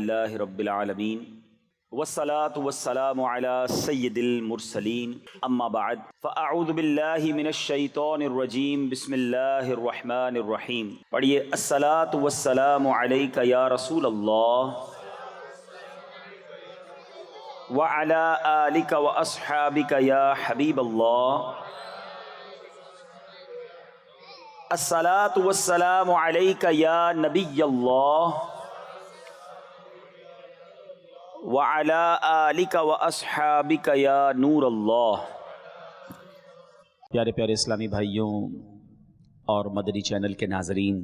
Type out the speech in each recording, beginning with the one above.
للہ رب العالمین والصلاة والسلام علی سید المرسلین اما بعد فاعوذ باللہ من الشیطان الرجیم بسم اللہ الرحمن الرحیم. پڑھیے الصلاة والسلام علیک یا رسول اللہ وعلی آلک واصحابک یا حبیب اللہ. الصلاة والسلام علیک یا نبی اللہ وعلی آلک واصحابک یا نور اللہ. پیارے پیارے اسلامی بھائیوں اور مدنی چینل کے ناظرین،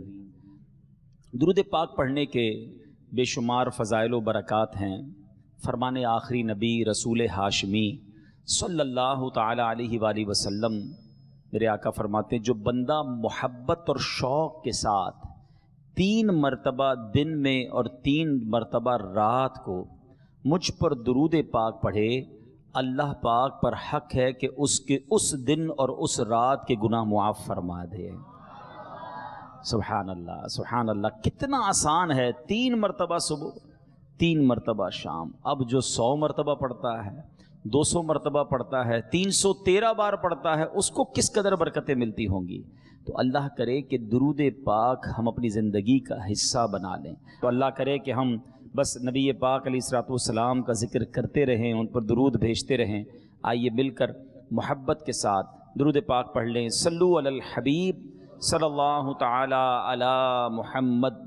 درود پاک پڑھنے کے بے شمار فضائل و برکات ہیں. فرمان آخری نبی رسول ہاشمی صلی اللہ تعالی علیہ وآلہ وسلم میرے آقا فرماتے ہیں، جو بندہ محبت اور شوق کے ساتھ 3 مرتبہ دن میں اور 3 مرتبہ رات کو مجھ پر درود پاک پڑھے، اللہ پاک پر حق ہے کہ اس کے اس دن اور اس رات کے گناہ معاف فرما دے. سبحان اللہ سبحان اللہ، کتنا آسان ہے. 3 مرتبہ صبح، 3 مرتبہ شام. اب جو 100 مرتبہ پڑھتا ہے، 200 مرتبہ پڑھتا ہے، 313 بار پڑھتا ہے، اس کو کس قدر برکتیں ملتی ہوں گی. تو اللہ کرے کہ درود پاک ہم اپنی زندگی کا حصہ بنا لیں. تو اللہ کرے کہ ہم بس نبی پاک علیہ الصلوۃ والسلام کا ذکر کرتے رہیں، ان پر درود بھیجتے رہیں. آئیے مل کر محبت کے ساتھ درود پاک پڑھ لیں. صلو علی الحبیب صلی اللہ تعالی علی محمد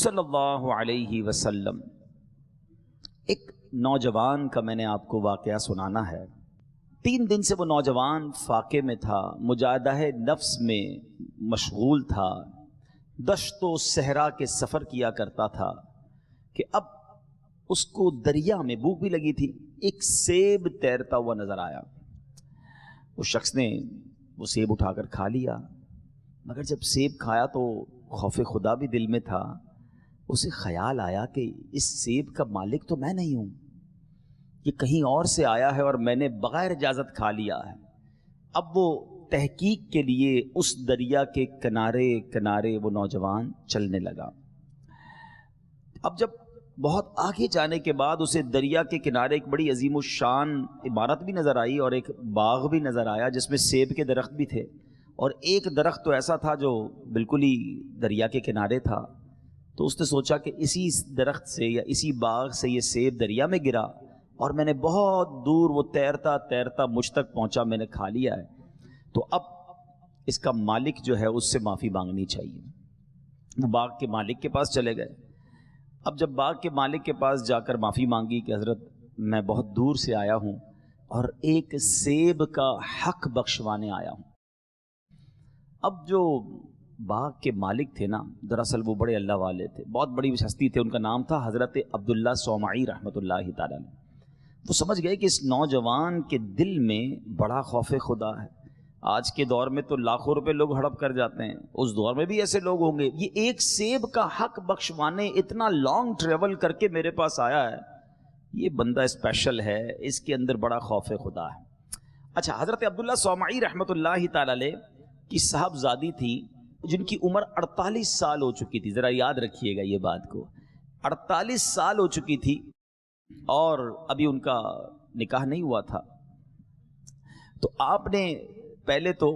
صلی اللہ علیہ وسلم. ایک نوجوان کا میں نے آپ کو واقعہ سنانا ہے. 3 دن سے وہ نوجوان فاقے میں تھا، مجاہدہ نفس میں مشغول تھا، دشت و صحرا کے سفر کیا کرتا تھا کہ اب اس کو دریا میں بھوک بھی لگی تھی. ایک سیب تیرتا ہوا نظر آیا. اس شخص نے وہ سیب اٹھا کر کھا لیا، مگر جب سیب کھایا تو خوف خدا بھی دل میں تھا. اسے خیال آیا کہ اس سیب کا مالک تو میں نہیں ہوں، یہ کہیں اور سے آیا ہے اور میں نے بغیر اجازت کھا لیا ہے. اب وہ تحقیق کے لیے اس دریا کے کنارے کنارے وہ نوجوان چلنے لگا. اب جب بہت آگے جانے کے بعد اسے دریا کے کنارے ایک بڑی عظیم الشان عمارت بھی نظر آئی اور ایک باغ بھی نظر آیا جس میں سیب کے درخت بھی تھے، اور ایک درخت تو ایسا تھا جو بالکل ہی دریا کے کنارے تھا. تو اس نے سوچا کہ اسی درخت سے یا اسی باغ سے یہ سیب دریا میں گرا اور میں نے بہت دور وہ تیرتا تیرتا مجھ تک پہنچا، میں نے کھا لیا ہے، تو اب اس کا مالک جو ہے اس سے معافی مانگنی چاہیے. وہ باغ کے مالک کے پاس چلے گئے. اب جب باغ کے مالک کے پاس جا کر معافی مانگی کہ حضرت میں بہت دور سے آیا ہوں اور ایک سیب کا حق بخشوانے آیا ہوں. اب جو باغ کے مالک تھے نا، دراصل وہ بڑے اللہ والے تھے، بہت بڑی ہستی تھے. ان کا نام تھا حضرت عبداللہ صومعی رحمۃ اللہ تعالیٰ علیہ. وہ سمجھ گئے کہ اس نوجوان کے دل میں بڑا خوف خدا ہے. آج کے دور میں تو لاکھوں روپے لوگ ہڑپ کر جاتے ہیں، اس دور میں بھی ایسے لوگ ہوں گے. یہ ایک سیب کا حق بخشوانے اتنا لانگ ٹریول کر کے میرے پاس آیا ہے، یہ بندہ اسپیشل ہے، اس کے اندر بڑا خوف خدا ہے. اچھا، حضرت عبداللہ صومعی رحمۃ اللہ تعالیٰ علیہ کی صاحبزادی تھی جن کی عمر 48 سال ہو چکی تھی. ذرا یاد رکھیے گا یہ بات کو، 48 سال ہو چکی تھی اور ابھی ان کا نکاح نہیں ہوا تھا. تو آپ نے پہلے تو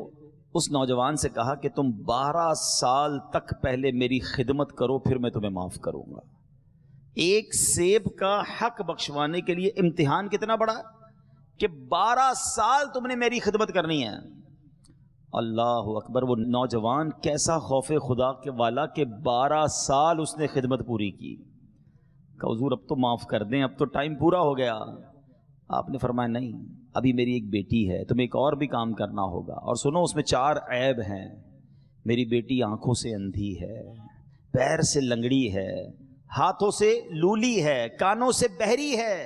اس نوجوان سے کہا کہ تم 12 سال تک پہلے میری خدمت کرو، پھر میں تمہیں معاف کروں گا. ایک سیب کا حق بخشوانے کے لیے امتحان کتنا بڑا کہ 12 سال تم نے میری خدمت کرنی ہے. اللہ اکبر. وہ نوجوان کیسا خوف خدا کے والا کہ 12 سال اس نے خدمت پوری کی. کہ حضور اب تو معاف کر دیں، اب تو ٹائم پورا ہو گیا. آپ نے فرمایا نہیں، ابھی میری ایک بیٹی ہے، تمہیں ایک اور بھی کام کرنا ہوگا. اور سنو، اس میں 4 عیب ہیں. میری بیٹی آنکھوں سے اندھی ہے، پیر سے لنگڑی ہے، ہاتھوں سے لولی ہے، کانوں سے بہری ہے.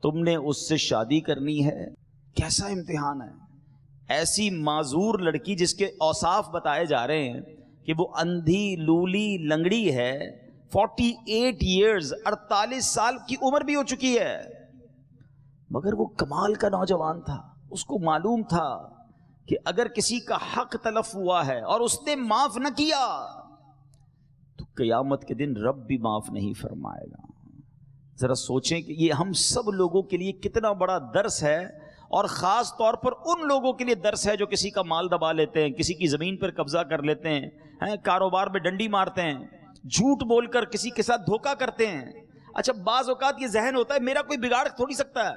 تم نے اس سے شادی کرنی ہے. کیسا امتحان ہے. ایسی معذور لڑکی جس کے اوصاف بتائے جا رہے ہیں کہ وہ اندھی لولی لنگڑی ہے، 48 ایئرز 48 سال کی عمر بھی ہو چکی ہے، مگر وہ کمال کا نوجوان تھا. اس کو معلوم تھا کہ اگر کسی کا حق تلف ہوا ہے اور اس نے معاف نہ کیا تو قیامت کے دن رب بھی معاف نہیں فرمائے گا۔ ذرا سوچیں کہ یہ ہم سب لوگوں کے لیے کتنا بڑا درس ہے، اور خاص طور پر ان لوگوں کے لیے درس ہے جو کسی کا مال دبا لیتے ہیں، کسی کی زمین پر قبضہ کر لیتے ہیں، کاروبار میں ڈنڈی مارتے ہیں، جھوٹ بول کر کسی کے ساتھ دھوکہ کرتے ہیں۔ اچھا بعض اوقات یہ ذہن ہوتا ہے میرا کوئی بگاڑ تھوڑی سکتا ہے،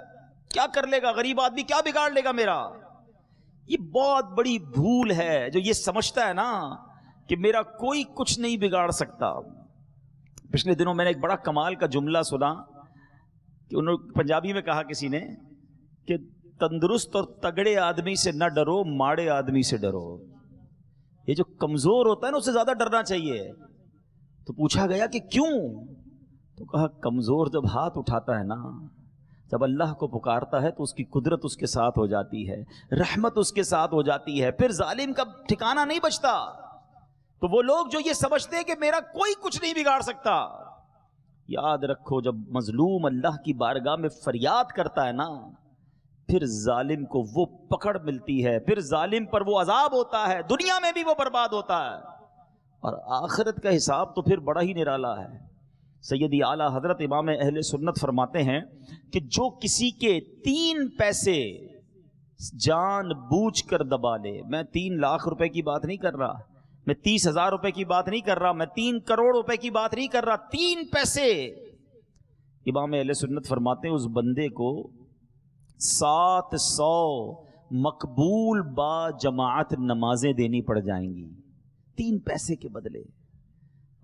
کیا کر لے گا غریب آدمی، کیا بگاڑ لے گا میرا۔ یہ بہت بڑی بھول ہے جو یہ سمجھتا ہے نا کہ میرا کوئی کچھ نہیں بگاڑ سکتا۔ پچھلے دنوں میں نے ایک بڑا کمال کا جملہ سنا کہ انہوں پنجابی میں کہا کسی نے کہ تندرست اور تگڑے آدمی سے نہ ڈرو، ماڑے آدمی سے ڈرو۔ یہ جو کمزور ہوتا ہے نا اس سے زیادہ ڈرنا چاہیے۔ تو پوچھا گیا کہ کیوں؟ تو کہا کمزور جب ہاتھ اٹھاتا ہے نا، جب اللہ کو پکارتا ہے تو اس کی قدرت اس کے ساتھ ہو جاتی ہے، رحمت اس کے ساتھ ہو جاتی ہے، پھر ظالم کا ٹھکانہ نہیں بچتا۔ تو وہ لوگ جو یہ سمجھتے ہیں کہ میرا کوئی کچھ نہیں بگاڑ سکتا، یاد رکھو جب مظلوم اللہ کی بارگاہ میں فریاد کرتا ہے نا، پھر ظالم کو وہ پکڑ ملتی ہے، پھر ظالم پر وہ عذاب ہوتا ہے، دنیا میں بھی وہ برباد ہوتا ہے، اور آخرت کا حساب تو پھر بڑا ہی نرالا ہے۔ سیدی اعلیٰ حضرت امام اہل سنت فرماتے ہیں کہ جو کسی کے 3 پیسے جان بوجھ کر دبا لے، میں 3 لاکھ روپے کی بات نہیں کر رہا، میں 30,000 روپے کی بات نہیں کر رہا، میں 3 کروڑ روپے کی بات نہیں کر رہا، 3 پیسے، امام اہل سنت فرماتے ہیں اس بندے کو 700 مقبول با جماعت نمازیں دینی پڑ جائیں گی 3 پیسے کے بدلے۔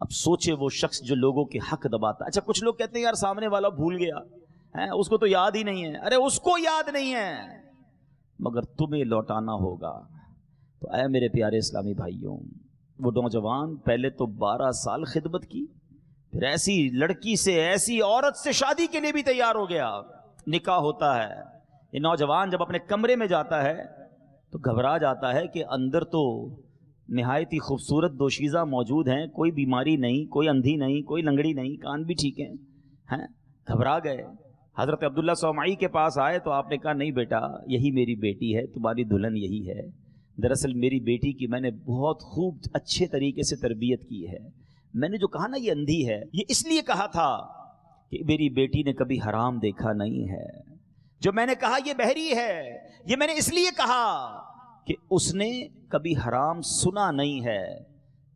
اب سوچے وہ شخص جو لوگوں کے حق دباتا ہے۔ اچھا کچھ لوگ کہتے ہیں یار سامنے والا بھول گیا ہے، اس کو تو یاد ہی نہیں ہے۔ ارے اس کو یاد نہیں ہے مگر تمہیں لوٹانا ہوگا۔ تو اے میرے پیارے اسلامی بھائیوں، وہ نوجوان پہلے تو 12 سال خدمت کی، پھر ایسی لڑکی سے، ایسی عورت سے شادی کے لیے بھی تیار ہو گیا، نکاح ہوتا ہے۔ یہ نوجوان جب اپنے کمرے میں جاتا ہے تو گھبرا جاتا ہے کہ اندر تو نہایت ہی خوبصورت دوشیزہ موجود ہیں، کوئی بیماری نہیں، کوئی اندھی نہیں، کوئی لنگڑی نہیں، کان بھی ٹھیک ہیں۔ گھبرا گئے، حضرت عبداللہ صومعی کے پاس آئے تو آپ نے کہا نہیں بیٹا، یہی میری بیٹی ہے، تمہاری دلہن یہی ہے۔ دراصل میری بیٹی کی میں نے بہت خوب اچھے طریقے سے تربیت کی ہے۔ میں نے جو کہا نا یہ اندھی ہے، یہ اس لیے کہا تھا کہ میری بیٹی نے کبھی حرام دیکھا نہیں ہے۔ جو میں نے کہا یہ بہری ہے، یہ میں نے اس لیے کہا کہ اس نے کبھی حرام سنا نہیں ہے۔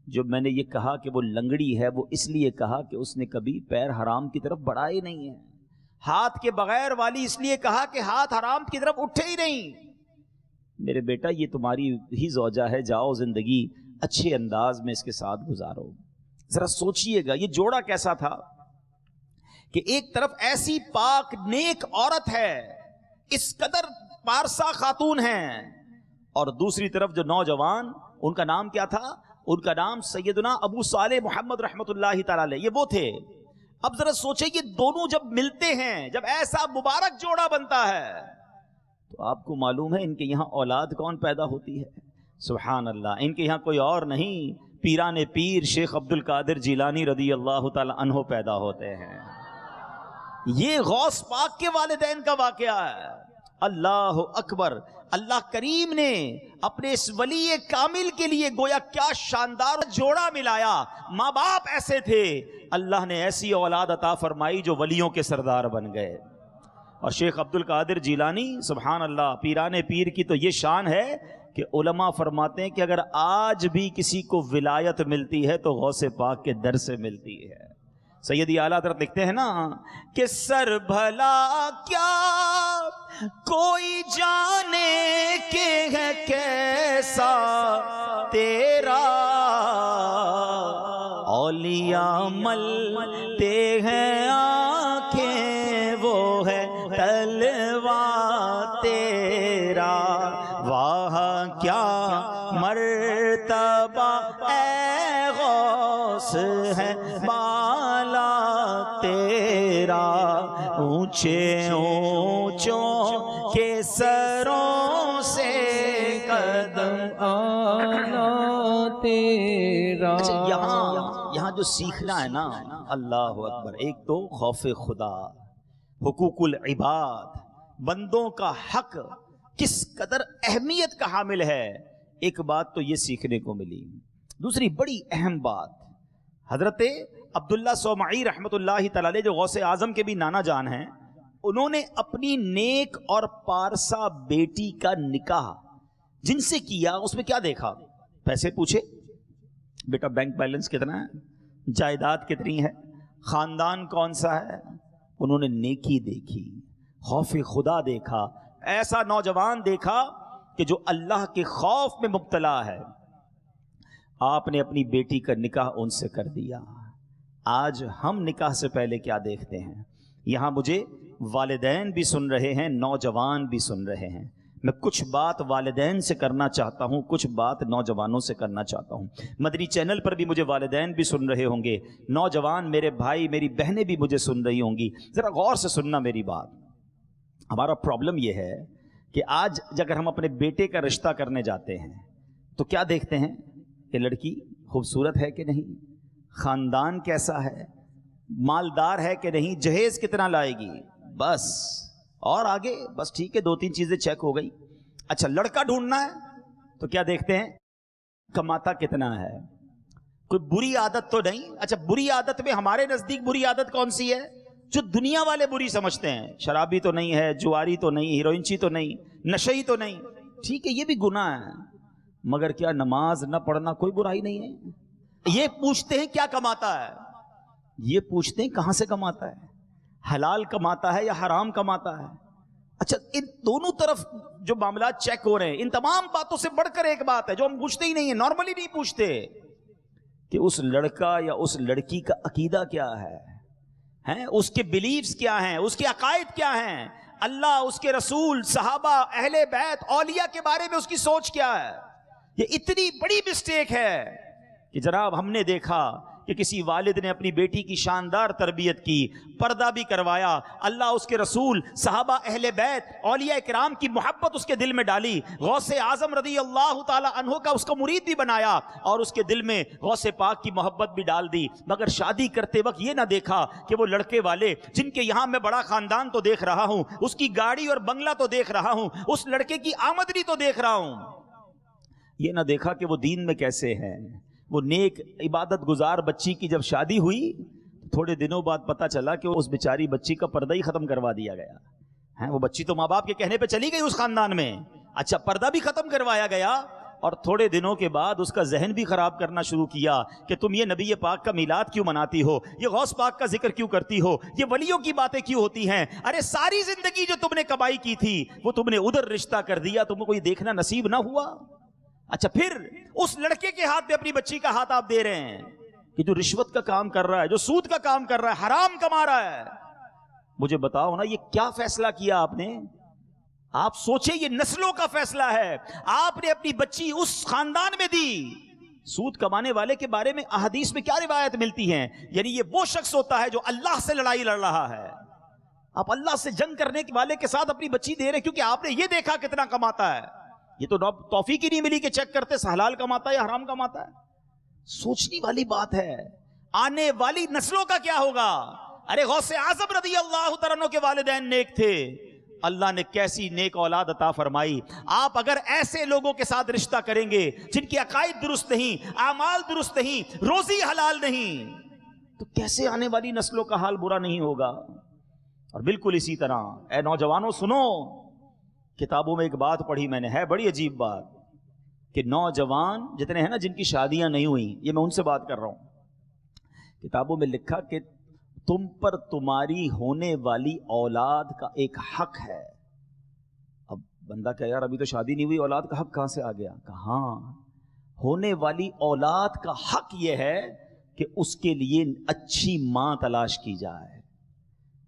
جو میں نے یہ کہا کہ وہ لنگڑی ہے، وہ اس لیے کہا کہ اس نے کبھی پیر حرام کی طرف بڑھائے نہیں ہے۔ ہاتھ کے بغیر والی اس لیے کہا کہ ہاتھ حرام کی طرف اٹھے ہی نہیں۔ میرے بیٹا یہ تمہاری ہی زوجہ ہے، جاؤ زندگی اچھے انداز میں اس کے ساتھ گزارو۔ ذرا سوچئے گا یہ جوڑا کیسا تھا کہ ایک طرف ایسی پاک نیک عورت ہے، اس قدر پارسا خاتون ہیں، اور دوسری طرف جو نوجوان، ان کا نام کیا تھا؟ ان کا نام سیدنا ابو صالح محمد رحمت اللہ تعالی علیہ، یہ وہ تھے۔ اب ذرا سوچیں یہ دونوں جب ملتے ہیں، جب ایسا مبارک جوڑا بنتا ہے، تو آپ کو معلوم ہے ان کے یہاں اولاد کون پیدا ہوتی ہے؟ سبحان اللہ، ان کے یہاں کوئی اور نہیں، پیران پیر شیخ عبد القادر جیلانی رضی اللہ تعالی عنہ پیدا ہوتے ہیں۔ یہ غوث پاک کے والدین کا واقعہ ہے۔ اللہ اکبر، اللہ کریم نے اپنے اس ولی کامل کے لیے گویا کیا شاندار جوڑا ملایا۔ ماں باپ ایسے تھے، اللہ نے ایسی اولاد عطا فرمائی جو ولیوں کے سردار بن گئے۔ اور شیخ عبد القادر جیلانی سبحان اللہ، پیران پیر کی تو یہ شان ہے کہ علماء فرماتے ہیں کہ اگر آج بھی کسی کو ولایت ملتی ہے تو غوث پاک کے در سے ملتی ہے۔ سیدی اعلیٰ حضرت لکھتے ہیں نا کہ سر بھلا کیا کوئی جانے کے ہے کیسا تیرا، اولیاء ملتے ہیں آنکھیں وہ ہے تلوا تیرا، واہ کیا مرتبہ اے غوث ہے بالا تیرا، اونچے اونچوں کے سروں سے قدم آنا تیرا۔ یہاں جو سیکھنا ہے نا، اللہ اکبر، ایک تو خوف خدا، حقوق العباد، بندوں کا حق کس قدر اہمیت کا حامل ہے، ایک بات تو یہ سیکھنے کو ملی۔ دوسری بڑی اہم بات، حضرت عبداللہ صومعی رحمۃ اللہ تعالی علیہ جو غوث اعظم کے بھی نانا جان ہیں، انہوں نے اپنی نیک اور پارسا بیٹی کا نکاح جن سے کیا، اس میں کیا دیکھا؟ پیسے پوچھے، بیٹا بینک بیلنس کتنا ہے، جائیداد کتنی ہے، خاندان کون سا ہے؟ انہوں نے نیکی دیکھی، خوف خدا دیکھا، ایسا نوجوان دیکھا کہ جو اللہ کے خوف میں مبتلا ہے، آپ نے اپنی بیٹی کا نکاح ان سے کر دیا۔ آج ہم نکاح سے پہلے کیا دیکھتے ہیں؟ یہاں مجھے والدین بھی سن رہے ہیں، نوجوان بھی سن رہے ہیں۔ میں کچھ بات والدین سے کرنا چاہتا ہوں، کچھ بات نوجوانوں سے کرنا چاہتا ہوں۔ مدنی چینل پر بھی مجھے والدین بھی سن رہے ہوں گے، نوجوان میرے بھائی میری بہنیں بھی مجھے سن رہی ہوں گی، ذرا غور سے سننا میری بات۔ ہمارا پرابلم یہ ہے کہ آج اگر ہم اپنے بیٹے کا رشتہ کرنے جاتے ہیں تو کیا دیکھتے ہیں کہ لڑکی خوبصورت ہے کہ نہیں، خاندان کیسا ہے، مالدار ہے کہ نہیں، جہیز کتنا لائے گی، بس، اور آگے بس ٹھیک ہے، 2-3 چیزیں چیک ہو گئی۔ اچھا لڑکا ڈھونڈنا ہے تو کیا دیکھتے ہیں؟ کماتا کتنا ہے، کوئی بری عادت تو نہیں۔ اچھا بری عادت میں ہمارے نزدیک بری عادت کون سی ہے جو دنیا والے بری سمجھتے ہیں؟ شرابی تو نہیں ہے، جواری تو نہیں، ہیروئنچی تو نہیں، نشئی تو نہیں، ٹھیک ہے یہ بھی گناہ ہے، مگر کیا نماز نہ پڑھنا کوئی برائی نہیں ہے؟ یہ پوچھتے ہیں کیا کماتا ہے، یہ پوچھتے ہیں کہاں سے کماتا ہے، حلال کماتا ہے یا حرام کماتا ہے۔ اچھا ان دونوں طرف جو معاملات چیک ہو رہے ہیں، ان تمام باتوں سے بڑھ کر ایک بات ہے جو ہم پوچھتے ہی نہیں ہیں، نارملی نہیں پوچھتے، کہ اس لڑکا یا اس لڑکی کا عقیدہ کیا ہے، اس کے بلیفز کیا ہیں، اس کے عقائد کیا ہیں، اللہ، اس کے رسول، صحابہ، اہل بیت، اولیاء کے بارے میں اس کی سوچ کیا ہے۔ یہ اتنی بڑی مسٹیک ہے کہ جناب ہم نے دیکھا کہ کسی والد نے اپنی بیٹی کی شاندار تربیت کی، پردہ بھی کروایا، اللہ، اس کے رسول، صحابہ، اہل بیت، اولیاء کرام کی محبت اس کے دل میں ڈالی، غوث اعظم رضی اللہ تعالی عنہ کا اس کو مرید بھی بنایا اور اس کے دل میں غوث پاک کی محبت بھی ڈال دی، مگر شادی کرتے وقت یہ نہ دیکھا کہ وہ لڑکے والے جن کے یہاں میں بڑا خاندان تو دیکھ رہا ہوں، اس کی گاڑی اور بنگلہ تو دیکھ رہا ہوں، اس لڑکے کی آمدنی تو دیکھ رہا ہوں، یہ نہ دیکھا کہ وہ دین میں کیسے ہیں۔ وہ نیک عبادت گزار بچی کی جب شادی ہوئی تھوڑے دنوں بعد پتا چلا کہ اس بیچاری بچی کا پردہ ہی ختم کروا دیا گیا ہے۔ وہ بچی تو ماں باپ کے کہنے پہ چلی گئی اس خاندان میں، اچھا پردہ بھی ختم کروایا گیا، اور تھوڑے دنوں کے بعد اس کا ذہن بھی خراب کرنا شروع کیا کہ تم یہ نبی پاک کا میلاد کیوں مناتی ہو، یہ غوث پاک کا ذکر کیوں کرتی ہو، یہ ولیوں کی باتیں کیوں ہوتی ہیں، ارے ساری زندگی جو تم نے کمائی کی تھی وہ تم نے ادھر رشتہ کر دیا، تم کو کوئی دیکھنا نصیب نہ ہوا۔ اچھا پھر اس لڑکے کے ہاتھ پہ اپنی بچی کا ہاتھ آپ دے رہے ہیں کہ جو رشوت کا کام کر رہا ہے، جو سود کا کام کر رہا ہے، حرام کما رہا ہے۔ مجھے بتاؤ نا یہ کیا فیصلہ کیا آپ نے؟ آپ سوچیں یہ نسلوں کا فیصلہ ہے۔ آپ نے اپنی بچی اس خاندان میں دی۔ سود کمانے والے کے بارے میں احادیث میں کیا روایت ملتی ہیں؟ یعنی یہ وہ شخص ہوتا ہے جو اللہ سے لڑائی لڑ رہا ہے۔ آپ اللہ سے جنگ کرنے والے کے ساتھ اپنی بچی دے رہے کیونکہ آپ نے یہ دیکھا کتنا کماتا ہے۔ یہ تو توفیق ہی نہیں ملی کہ چیک کرتے حلال کماتا ہے یا حرام کماتا ہے۔ سوچنے والی بات ہے، آنے والی نسلوں کا کیا ہوگا؟ ارے غوث اعظم رضی اللہ تعالیٰ عنہ کے والدین نیک تھے، اللہ نے کیسی نیک اولاد عطا فرمائی۔ آپ اگر ایسے لوگوں کے ساتھ رشتہ کریں گے جن کی عقائد درست نہیں، اعمال درست نہیں، روزی حلال نہیں، تو کیسے آنے والی نسلوں کا حال برا نہیں ہوگا؟ اور بالکل اسی طرح اے نوجوانوں سنو، کتابوں میں ایک بات پڑھی میں نے، ہے بڑی عجیب بات، کہ نوجوان جتنے ہیں نا جن کی شادیاں نہیں ہوئیں، یہ میں ان سے بات کر رہا ہوں، کتابوں میں لکھا کہ تم پر تمہاری ہونے والی اولاد کا ایک حق ہے۔ اب بندہ کہ یار ابھی تو شادی نہیں ہوئی، اولاد کا حق کہاں سے آ گیا؟ کہاں ہونے والی اولاد کا حق یہ ہے کہ اس کے لیے اچھی ماں تلاش کی جائے۔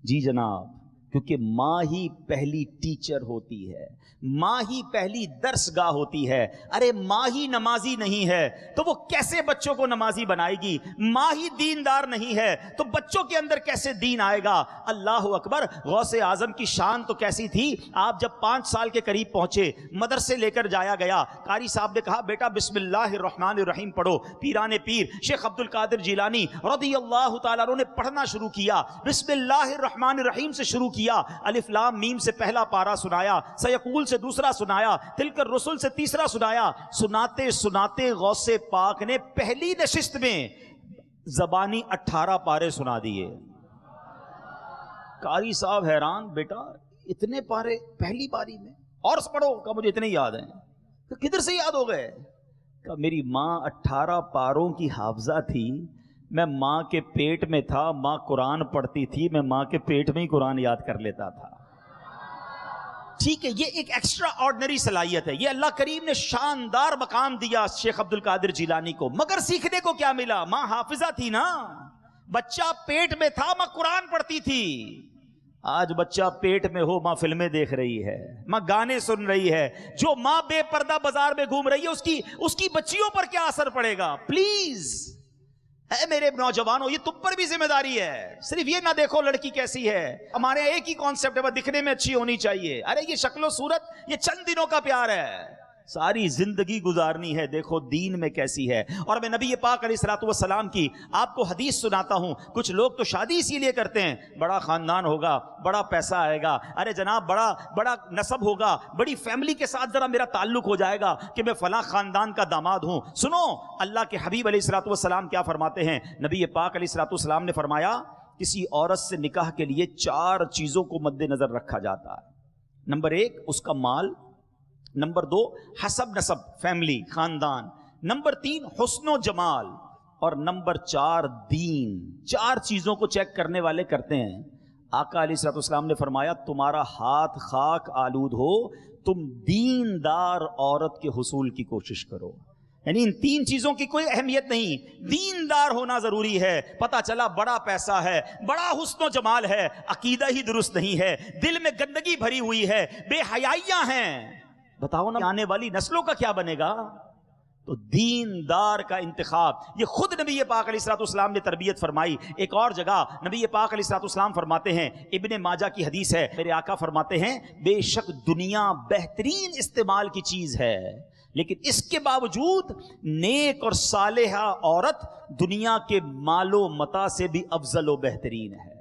جی جناب، کیونکہ ماں ہی پہلی ٹیچر ہوتی ہے، ماں ہی پہلی درس گاہ ہوتی ہے۔ ارے ماں ہی نمازی نہیں ہے تو وہ کیسے بچوں کو نمازی بنائے گی؟ ماں ہی دیندار نہیں ہے تو بچوں کے اندر کیسے دین آئے گا؟ اللہ اکبر! غوث اعظم کی شان تو کیسی تھی، آپ جب 5 سال کے قریب پہنچے، مدرسے لے کر جایا گیا، قاری صاحب نے کہا بیٹا بسم اللہ الرحمن الرحیم پڑھو۔ پیران پیر شیخ عبد القادر جیلانی رضی اللہ تعالیٰ عنہ نے پڑھنا شروع کیا، بسم اللہ الرحمن الرحیم سے شروع کیا، الف لام میم سے پہلا پارا سنایا، سیقول سے دوسرا سنایا، تلک الرسل سے تیسرا سنایا۔ سناتے سناتے غوث پاک نے پہلی نشست میں زبانی 18 پارے سنا دیے. قاری صاحب حیران, بیٹا اتنے پارے پہلی باری میں؟ اور پڑھو. کہ مجھے اتنے یاد ہیں. کہ کدھر سے یاد ہو گئے؟ کہ میری ماں 18 پاروں کی حافظہ تھی, میں ماں کے پیٹ میں تھا, ماں قرآن پڑھتی تھی, میں ماں کے پیٹ میں ہی قرآن یاد کر لیتا تھا. ٹھیک ہے, یہ ایک ایکسٹرا آرڈنری صلاحیت ہے, یہ اللہ کریم نے شاندار مقام دیا شیخ عبد القادر جیلانی کو. مگر سیکھنے کو کیا ملا؟ ماں حافظہ تھی نا, بچہ پیٹ میں تھا, ماں قرآن پڑھتی تھی. آج بچہ پیٹ میں ہو, ماں فلمیں دیکھ رہی ہے, ماں گانے سن رہی ہے. جو ماں بے پردہ بازار میں گھوم رہی ہے, اس کی بچیوں پر کیا اثر پڑے گا؟ پلیز اے میرے نوجوانوں, یہ تم پر بھی ذمہ داری ہے. صرف یہ نہ دیکھو لڑکی کیسی ہے, ہمارے ایک ہی کانسیپٹ ہے, وہ دکھنے میں اچھی ہونی چاہیے. ارے یہ شکل و صورت یہ چند دنوں کا پیار ہے, ساری زندگی گزارنی ہے. دیکھو دین میں کیسی ہے. اور میں نبی پاک علیہ الصلوۃ والسلام کی آپ کو حدیث سناتا ہوں. کچھ لوگ تو شادی اسی لیے کرتے ہیں, بڑا خاندان ہوگا, بڑا پیسہ آئے گا, ارے جناب بڑا نسب ہوگا, بڑی فیملی کے ساتھ ذرا میرا تعلق ہو جائے گا کہ میں فلاں خاندان کا داماد ہوں. سنو اللہ کے حبیب علیہ الصلوۃ والسلام کیا فرماتے ہیں. نبی پاک علیہ الصلوۃ والسلام نے فرمایا کسی عورت سے نکاح کے لیے 4 چیزوں کو مد نظر رکھا جاتا ہے. نمبر 1 اس کا مال, نمبر 2 حسب نسب فیملی خاندان, نمبر 3 حسن و جمال, اور نمبر 4 دین. 4 چیزوں کو چیک کرنے والے کرتے ہیں. آقا علیہ الصلوۃ والسلام نے فرمایا تمہارا ہاتھ خاک آلود ہو, تم دیندار عورت کے حصول کی کوشش کرو. یعنی ان 3 چیزوں کی کوئی اہمیت نہیں, دیندار ہونا ضروری ہے. پتا چلا بڑا پیسہ ہے, بڑا حسن و جمال ہے, عقیدہ ہی درست نہیں ہے, دل میں گندگی بھری ہوئی ہے, بے حیائیاں ہیں. بتاؤ نا آنے والی نسلوں کا کیا بنے گا؟ تو دیندار کا انتخاب یہ خود نبی پاک علیہ الصلوۃ والسلام نے تربیت فرمائی. ایک اور جگہ نبی پاک علیہ الصلوۃ والسلام فرماتے ہیں, ابن ماجہ کی حدیث ہے, میرے آقا فرماتے ہیں بے شک دنیا بہترین استعمال کی چیز ہے, لیکن اس کے باوجود نیک اور صالحہ عورت دنیا کے مال و متاع سے بھی افضل و بہترین ہے.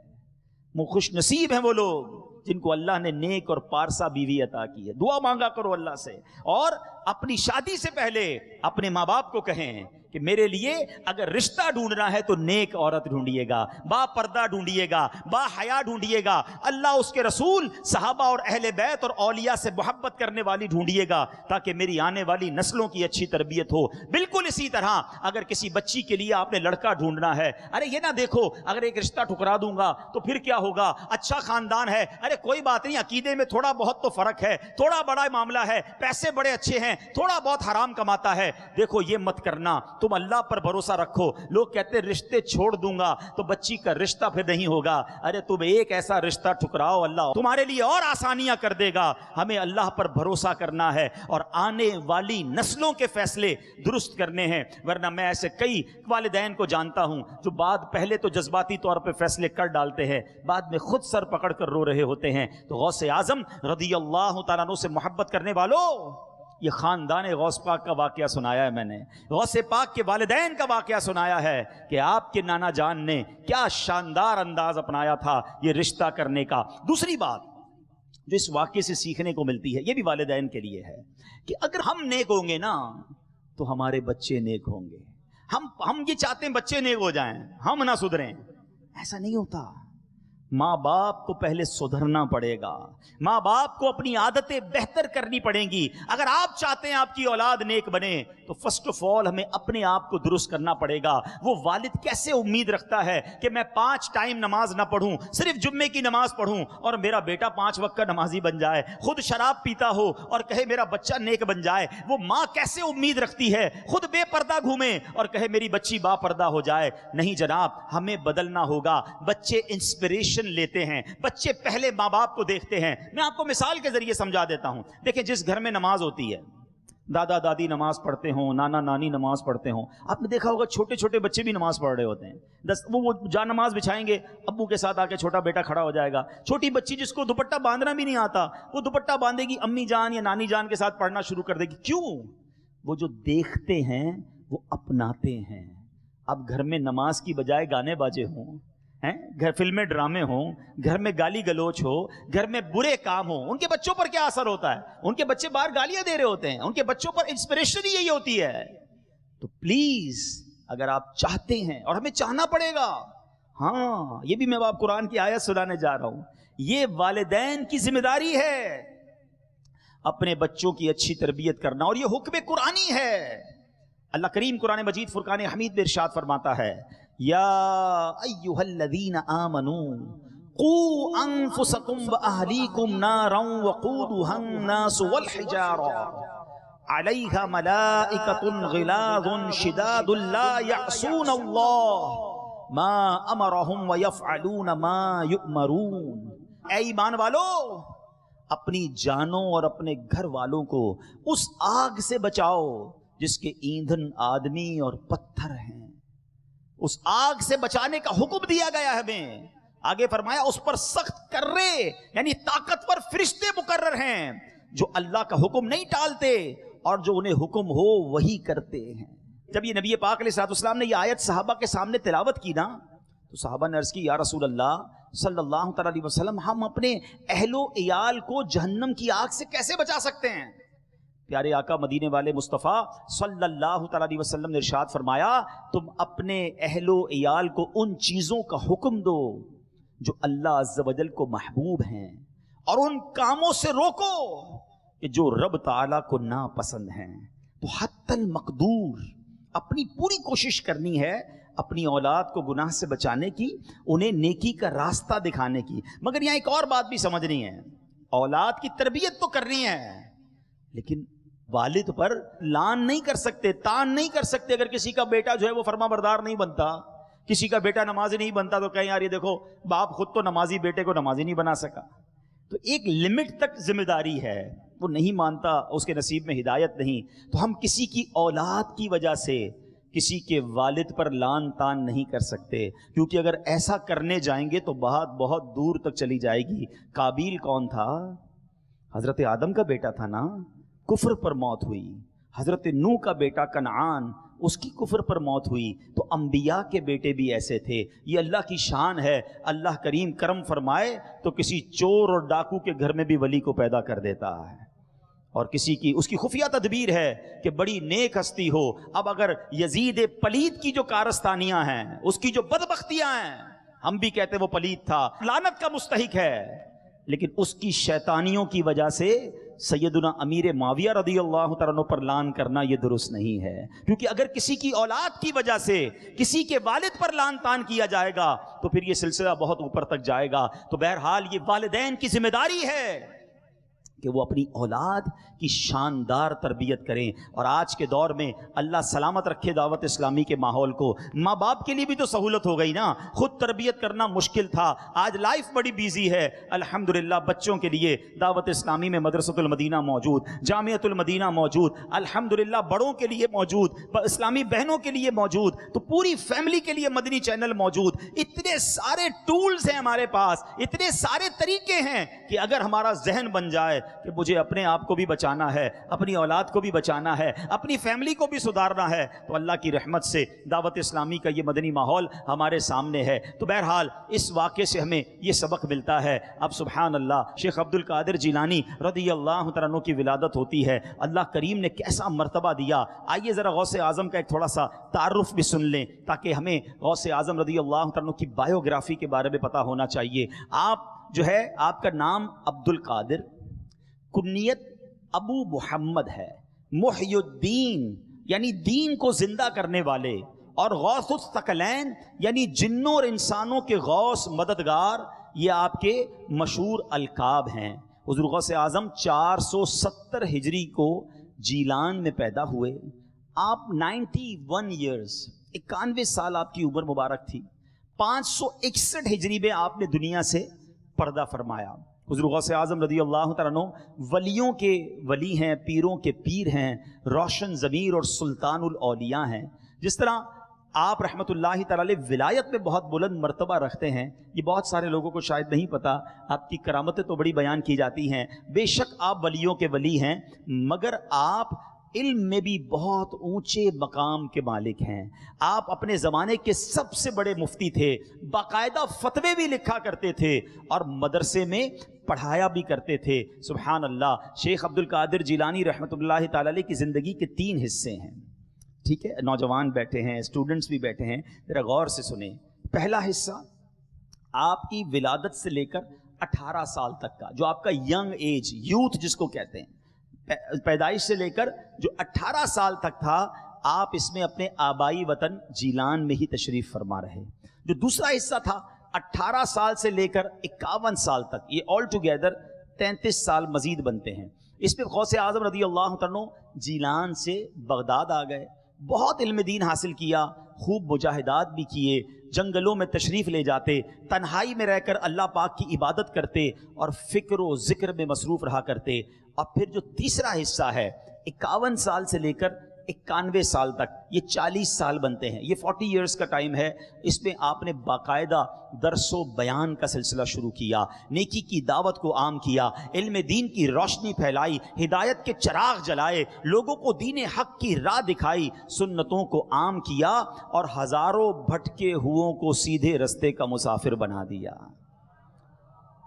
وہ خوش نصیب ہیں وہ لوگ جن کو اللہ نے نیک اور پارسا بیوی عطا کی ہے. دعا مانگا کرو اللہ سے, اور اپنی شادی سے پہلے اپنے ماں باپ کو کہیں کہ میرے لیے اگر رشتہ ڈھونڈنا ہے تو نیک عورت ڈھونڈیے گا, با پردہ ڈھونڈیے گا, با حیا ڈھونڈیے گا, اللہ اس کے رسول صحابہ اور اہل بیت اور اولیاء سے محبت کرنے والی ڈھونڈیے گا, تاکہ میری آنے والی نسلوں کی اچھی تربیت ہو. بالکل اسی طرح اگر کسی بچی کے لیے آپ نے لڑکا ڈھونڈنا ہے, ارے یہ نہ دیکھو اگر ایک رشتہ ٹھکرا دوں گا تو پھر کیا ہوگا, اچھا خاندان ہے, ارے کوئی بات نہیں, عقیدے میں تھوڑا بہت تو فرق ہے, تھوڑا بڑا معاملہ ہے, پیسے بڑے اچھے ہیں, تھوڑا بہت حرام کماتا ہے. دیکھو یہ مت کرنا, تم اللہ پر بھروسہ رکھو. لوگ کہتے ہیں رشتے چھوڑ دوں گا تو بچی کا رشتہ پھر نہیں ہوگا. ارے تم ایک ایسا رشتہ ٹھکراؤ, اللہ تمہارے لیے اور آسانیاں کر دے گا. ہمیں اللہ پر بھروسہ کرنا ہے اور آنے والی نسلوں کے فیصلے درست کرنے ہیں. ورنہ میں ایسے کئی والدین کو جانتا ہوں جو پہلے تو جذباتی طور پہ فیصلے کر ڈالتے ہیں, بعد میں خود سر پکڑ کر رو رہے ہوتے ہیں. تو غوث اعظم رضی اللہ تعالیٰ عنہ سے محبت کرنے والوں, یہ خاندان غوث پاک کا واقعہ سنایا ہے میں نے, غوث پاک کے والدین کا واقعہ سنایا ہے کہ آپ کے نانا جان نے کیا شاندار انداز اپنایا تھا یہ رشتہ کرنے کا. دوسری بات جو اس واقعے سے سیکھنے کو ملتی ہے, یہ بھی والدین کے لیے ہے, کہ اگر ہم نیک ہوں گے نا تو ہمارے بچے نیک ہوں گے. ہم یہ چاہتے ہیں بچے نیک ہو جائیں, ہم نہ سدھریں. ایسا نہیں ہوتا. ماں باپ کو پہلے سدھرنا پڑے گا, ماں باپ کو اپنی عادتیں بہتر کرنی پڑیں گی. اگر آپ چاہتے ہیں آپ کی اولاد نیک بنے تو فرسٹ آف آل ہمیں اپنے آپ کو درست کرنا پڑے گا. وہ والد کیسے امید رکھتا ہے کہ میں 5 ٹائم نماز نہ پڑھوں, صرف جمعے کی نماز پڑھوں اور میرا بیٹا 5 وقت کا نمازی بن جائے, خود شراب پیتا ہو اور کہے میرا بچہ نیک بن جائے. وہ ماں کیسے امید رکھتی ہے خود بے پردہ گھومے اور کہے میری بچی با پردہ ہو جائے. نہیں جناب, ہمیں بدلنا ہوگا. بچے انسپریشن لیتے ہیں, بچے پہلے ماں باپ کو دیکھتے ہیں. میں آپ کو مثال کے ذریعے سمجھا دیتا ہوں. دیکھیں جس گھر میں نماز ہوتی ہے, دادا دادی نماز پڑھتے ہوں, نانا نانی نماز پڑھتے ہوں, آپ نے دیکھا ہوگا چھوٹے چھوٹے بچے بھی نماز پڑھ رہے ہوتے ہیں. وہ جا نماز بچھائیں گے, ابو کے ساتھ آ کے چھوٹا بیٹا کھڑا ہو جائے گا. چھوٹی بچی جس کو دوپٹہ باندھنا بھی نہیں آتا, وہ دوپٹہ باندھے گی, امی جان یا نانی جان کے ساتھ پڑھنا شروع کر دے گی. کیوں؟ وہ جو دیکھتے ہیں وہ اپناتے ہیں. اب گھر میں نماز کی بجائے گانے باجے ہوں, گھر فلمیں ڈرامے ہوں, گھر میں گالی گلوچ ہو, گھر میں برے کام ہوں, ان کے بچوں پر کیا اثر ہوتا ہے؟ ان کے بچے باہر گالیاں دے رہے ہوتے ہیں, ان کے بچوں پر انسپریشن ہی یہی ہوتی ہے. تو پلیز اگر آپ چاہتے ہیں، اور ہمیں چاہنا پڑے گا، ہاں یہ بھی میں آپ قرآن کی آیت سنانے جا رہا ہوں، یہ والدین کی ذمہ داری ہے اپنے بچوں کی اچھی تربیت کرنا، اور یہ حکم قرآنی ہے۔ اللہ کریم قرآن مجید فرقان حمید میں ارشاد فرماتا ہے، یا ایھا الذین آمنوا قوا انفسکم واہلیکم نارا وقودھا الناس والحجارہ علیہا ملائکۃ غلاظ شداد لا یعصون اللہ ما امرہم ویفعلون ما یؤمرون۔ اے ایمان والو، اپنی جانوں اور اپنے گھر والوں کو اس آگ سے بچاؤ جس کے ایندھن آدمی اور پتھر ہیں۔ اس آگ سے بچانے کا حکم دیا گیا ہے ہمیں۔ آگے فرمایا اس پر سخت کرے یعنی طاقتور فرشتے مقرر ہیں جو اللہ کا حکم نہیں ٹالتے اور جو انہیں حکم ہو وہی کرتے ہیں۔ جب یہ نبی پاک علیہ السلام نے یہ آیت صحابہ کے سامنے تلاوت کی نا تو صحابہ نے عرض کی، یا رسول اللہ صلی اللہ تعالی علیہ وسلم، ہم اپنے اہل و عیال کو جہنم کی آگ سے کیسے بچا سکتے ہیں؟ پیارے آقا مدینے والے مصطفیٰ صلی اللہ تعالی علیہ وسلم نے ارشاد فرمایا، تم اپنے اہل و عیال کو ان چیزوں کا حکم دو جو اللہ عز و جل کو محبوب ہیں، اور ان کاموں سے روکو کہ جو رب تعالیٰ کو ناپسند ہیں۔ تو حتی المقدور اپنی پوری کوشش کرنی ہے اپنی اولاد کو گناہ سے بچانے کی، انہیں نیکی کا راستہ دکھانے کی۔ مگر یہاں ایک اور بات بھی سمجھنی ہے، اولاد کی تربیت تو کرنی ہے لیکن والد پر لان نہیں کر سکتے، تان نہیں کر سکتے۔ اگر کسی کا بیٹا جو ہے وہ فرما بردار نہیں بنتا، کسی کا بیٹا نمازی نہیں بنتا تو کہیں یار یہ دیکھو باپ خود تو نمازی بیٹے کو نمازی نہیں بنا سکا۔ تو ایک لمٹ تک ذمہ داری ہے، وہ نہیں مانتا، اس کے نصیب میں ہدایت نہیں، تو ہم کسی کی اولاد کی وجہ سے کسی کے والد پر لان تان نہیں کر سکتے، کیونکہ اگر ایسا کرنے جائیں گے تو بات بہت دور تک چلی جائے گی۔ قابیل کون تھا؟ حضرت آدم کا بیٹا تھا نا، کفر پر موت ہوئی۔ حضرت نوح کا بیٹا کنعان، اس کی کفر پر موت ہوئی۔ تو انبیاء کے بیٹے بھی ایسے تھے۔ یہ اللہ کی شان ہے، اللہ کریم کرم فرمائے تو کسی چور اور ڈاکو کے گھر میں بھی ولی کو پیدا کر دیتا ہے، اور کسی کی اس کی خفیہ تدبیر ہے کہ بڑی نیک ہستی ہو۔ اب اگر یزید پلید کی جو کارستانیاں ہیں، اس کی جو بدبختیاں ہیں، ہم بھی کہتے وہ پلید تھا، لعنت کا مستحق ہے، لیکن اس کی شیطانیوں کی وجہ سے سیدنا امیر معاویہ رضی اللہ تعالیٰ عنہ پر لان کرنا یہ درست نہیں ہے، کیونکہ اگر کسی کی اولاد کی وجہ سے کسی کے والد پر لان تان کیا جائے گا تو پھر یہ سلسلہ بہت اوپر تک جائے گا۔ تو بہرحال یہ والدین کی ذمہ داری ہے کہ وہ اپنی اولاد کی شاندار تربیت کریں۔ اور آج کے دور میں اللہ سلامت رکھے دعوت اسلامی کے ماحول کو، ماں باپ کے لیے بھی تو سہولت ہو گئی نا، خود تربیت کرنا مشکل تھا، آج لائف بڑی بیزی ہے۔ الحمدللہ بچوں کے لیے دعوت اسلامی میں مدرسۃ المدینہ موجود، جامعۃ المدینہ موجود، الحمدللہ بڑوں کے لیے موجود، اسلامی بہنوں کے لیے موجود، تو پوری فیملی کے لیے مدنی چینل موجود۔ اتنے سارے ٹولز ہیں ہمارے پاس، اتنے سارے طریقے ہیں کہ اگر ہمارا ذہن بن جائے کہ مجھے اپنے آپ کو بھی بچانا ہے، اپنی اولاد کو بھی بچانا ہے، اپنی فیملی کو بھی سدھارنا ہے، تو اللہ کی رحمت سے دعوت اسلامی کا یہ مدنی ماحول ہمارے سامنے ہے۔ تو بہرحال اس واقعے سے ہمیں یہ سبق ملتا ہے۔ اب سبحان اللہ، شیخ عبد القادر جیلانی رضی اللہ تعالیٰ عنہ کی ولادت ہوتی ہے، اللہ کریم نے کیسا مرتبہ دیا۔ آئیے ذرا غوث اعظم کا ایک تھوڑا سا تعارف بھی سن لیں تاکہ ہمیں غوث اعظم رضی اللہ تعالیٰ عنہ کی بایوگرافی کے بارے میں پتہ ہونا چاہیے۔ آپ جو ہے، آپ کا نام عبد القادر، کنیت ابو محمد ہے، محی الدین یعنی دین کو زندہ کرنے والے، اور غوث الثقلین یعنی جنوں اور انسانوں کے غوث مددگار، یہ آپ کے مشہور القاب ہیں۔ حضور غوث اعظم 470 ہجری کو جیلان میں پیدا ہوئے۔ آپ 91 ایئرز 91 سال آپ کی عمر مبارک تھی۔ 561 ہجری میں آپ نے دنیا سے پردہ فرمایا۔ حضور غوث اعظم رضی اللہ تعالیٰ عنہ ولیوں کے ولی ہیں، پیروں کے پیر ہیں، روشن ضمیر اور سلطان الاولیاء ہیں۔ جس طرح آپ رحمت اللہ تعالیٰ علیہ ولایت میں بہت بلند مرتبہ رکھتے ہیں، یہ بہت سارے لوگوں کو شاید نہیں پتا۔ آپ کی کرامتیں تو بڑی بیان کی جاتی ہیں، بے شک آپ ولیوں کے ولی ہیں، مگر آپ علم میں بھی بہت اونچے مقام کے مالک ہیں۔ آپ اپنے زمانے کے سب سے بڑے مفتی تھے، باقاعدہ فتوے بھی لکھا کرتے تھے اور مدرسے میں پڑھایا بھی کرتے تھے۔ سبحان اللہ۔ شیخ عبد القادر جیلانی رحمۃ اللہ تعالی علیہ کی زندگی کے 3 حصے ہیں، ٹھیک ہے، نوجوان بیٹھے ہیں، اسٹوڈنٹس بھی بیٹھے ہیں، ذرا غور سے سنیں. پہلا حصہ آپ کی ولادت سے لے کر 18 سال تک کا، جو آپ کا ینگ ایج، یوتھ جس کو کہتے ہیں، پیدائش سے لے کر جو 18 سال تک تھا، آپ اس میں اپنے آبائی وطن جیلان میں ہی تشریف فرما رہے. جو دوسرا حصہ تھا 18 سال سے لے کر 51 سال تک، یہ آل ٹوگیدر 33 سال مزید بنتے ہیں. اس پہ غوث اعظم رضی اللہ عنہ جیلان سے بغداد آ گئے، بہت علم دین حاصل کیا، خوب مجاہدات بھی کیے، جنگلوں میں تشریف لے جاتے، تنہائی میں رہ کر اللہ پاک کی عبادت کرتے اور فکر و ذکر میں مصروف رہا کرتے. اور پھر جو تیسرا حصہ ہے 51 سال سے لے کر 91 سال تک، یہ 40 سال بنتے ہیں، یہ 40 ایئرز کا ٹائم ہے. اس میں آپ نے باقاعدہ درس و بیان کا سلسلہ شروع کیا، نیکی کی دعوت کو عام کیا، علم دین کی روشنی پھیلائی، ہدایت کے چراغ جلائے، لوگوں کو دین حق کی راہ دکھائی، سنتوں کو عام کیا اور ہزاروں بھٹکے ہوئوں کو سیدھے رستے کا مسافر بنا دیا.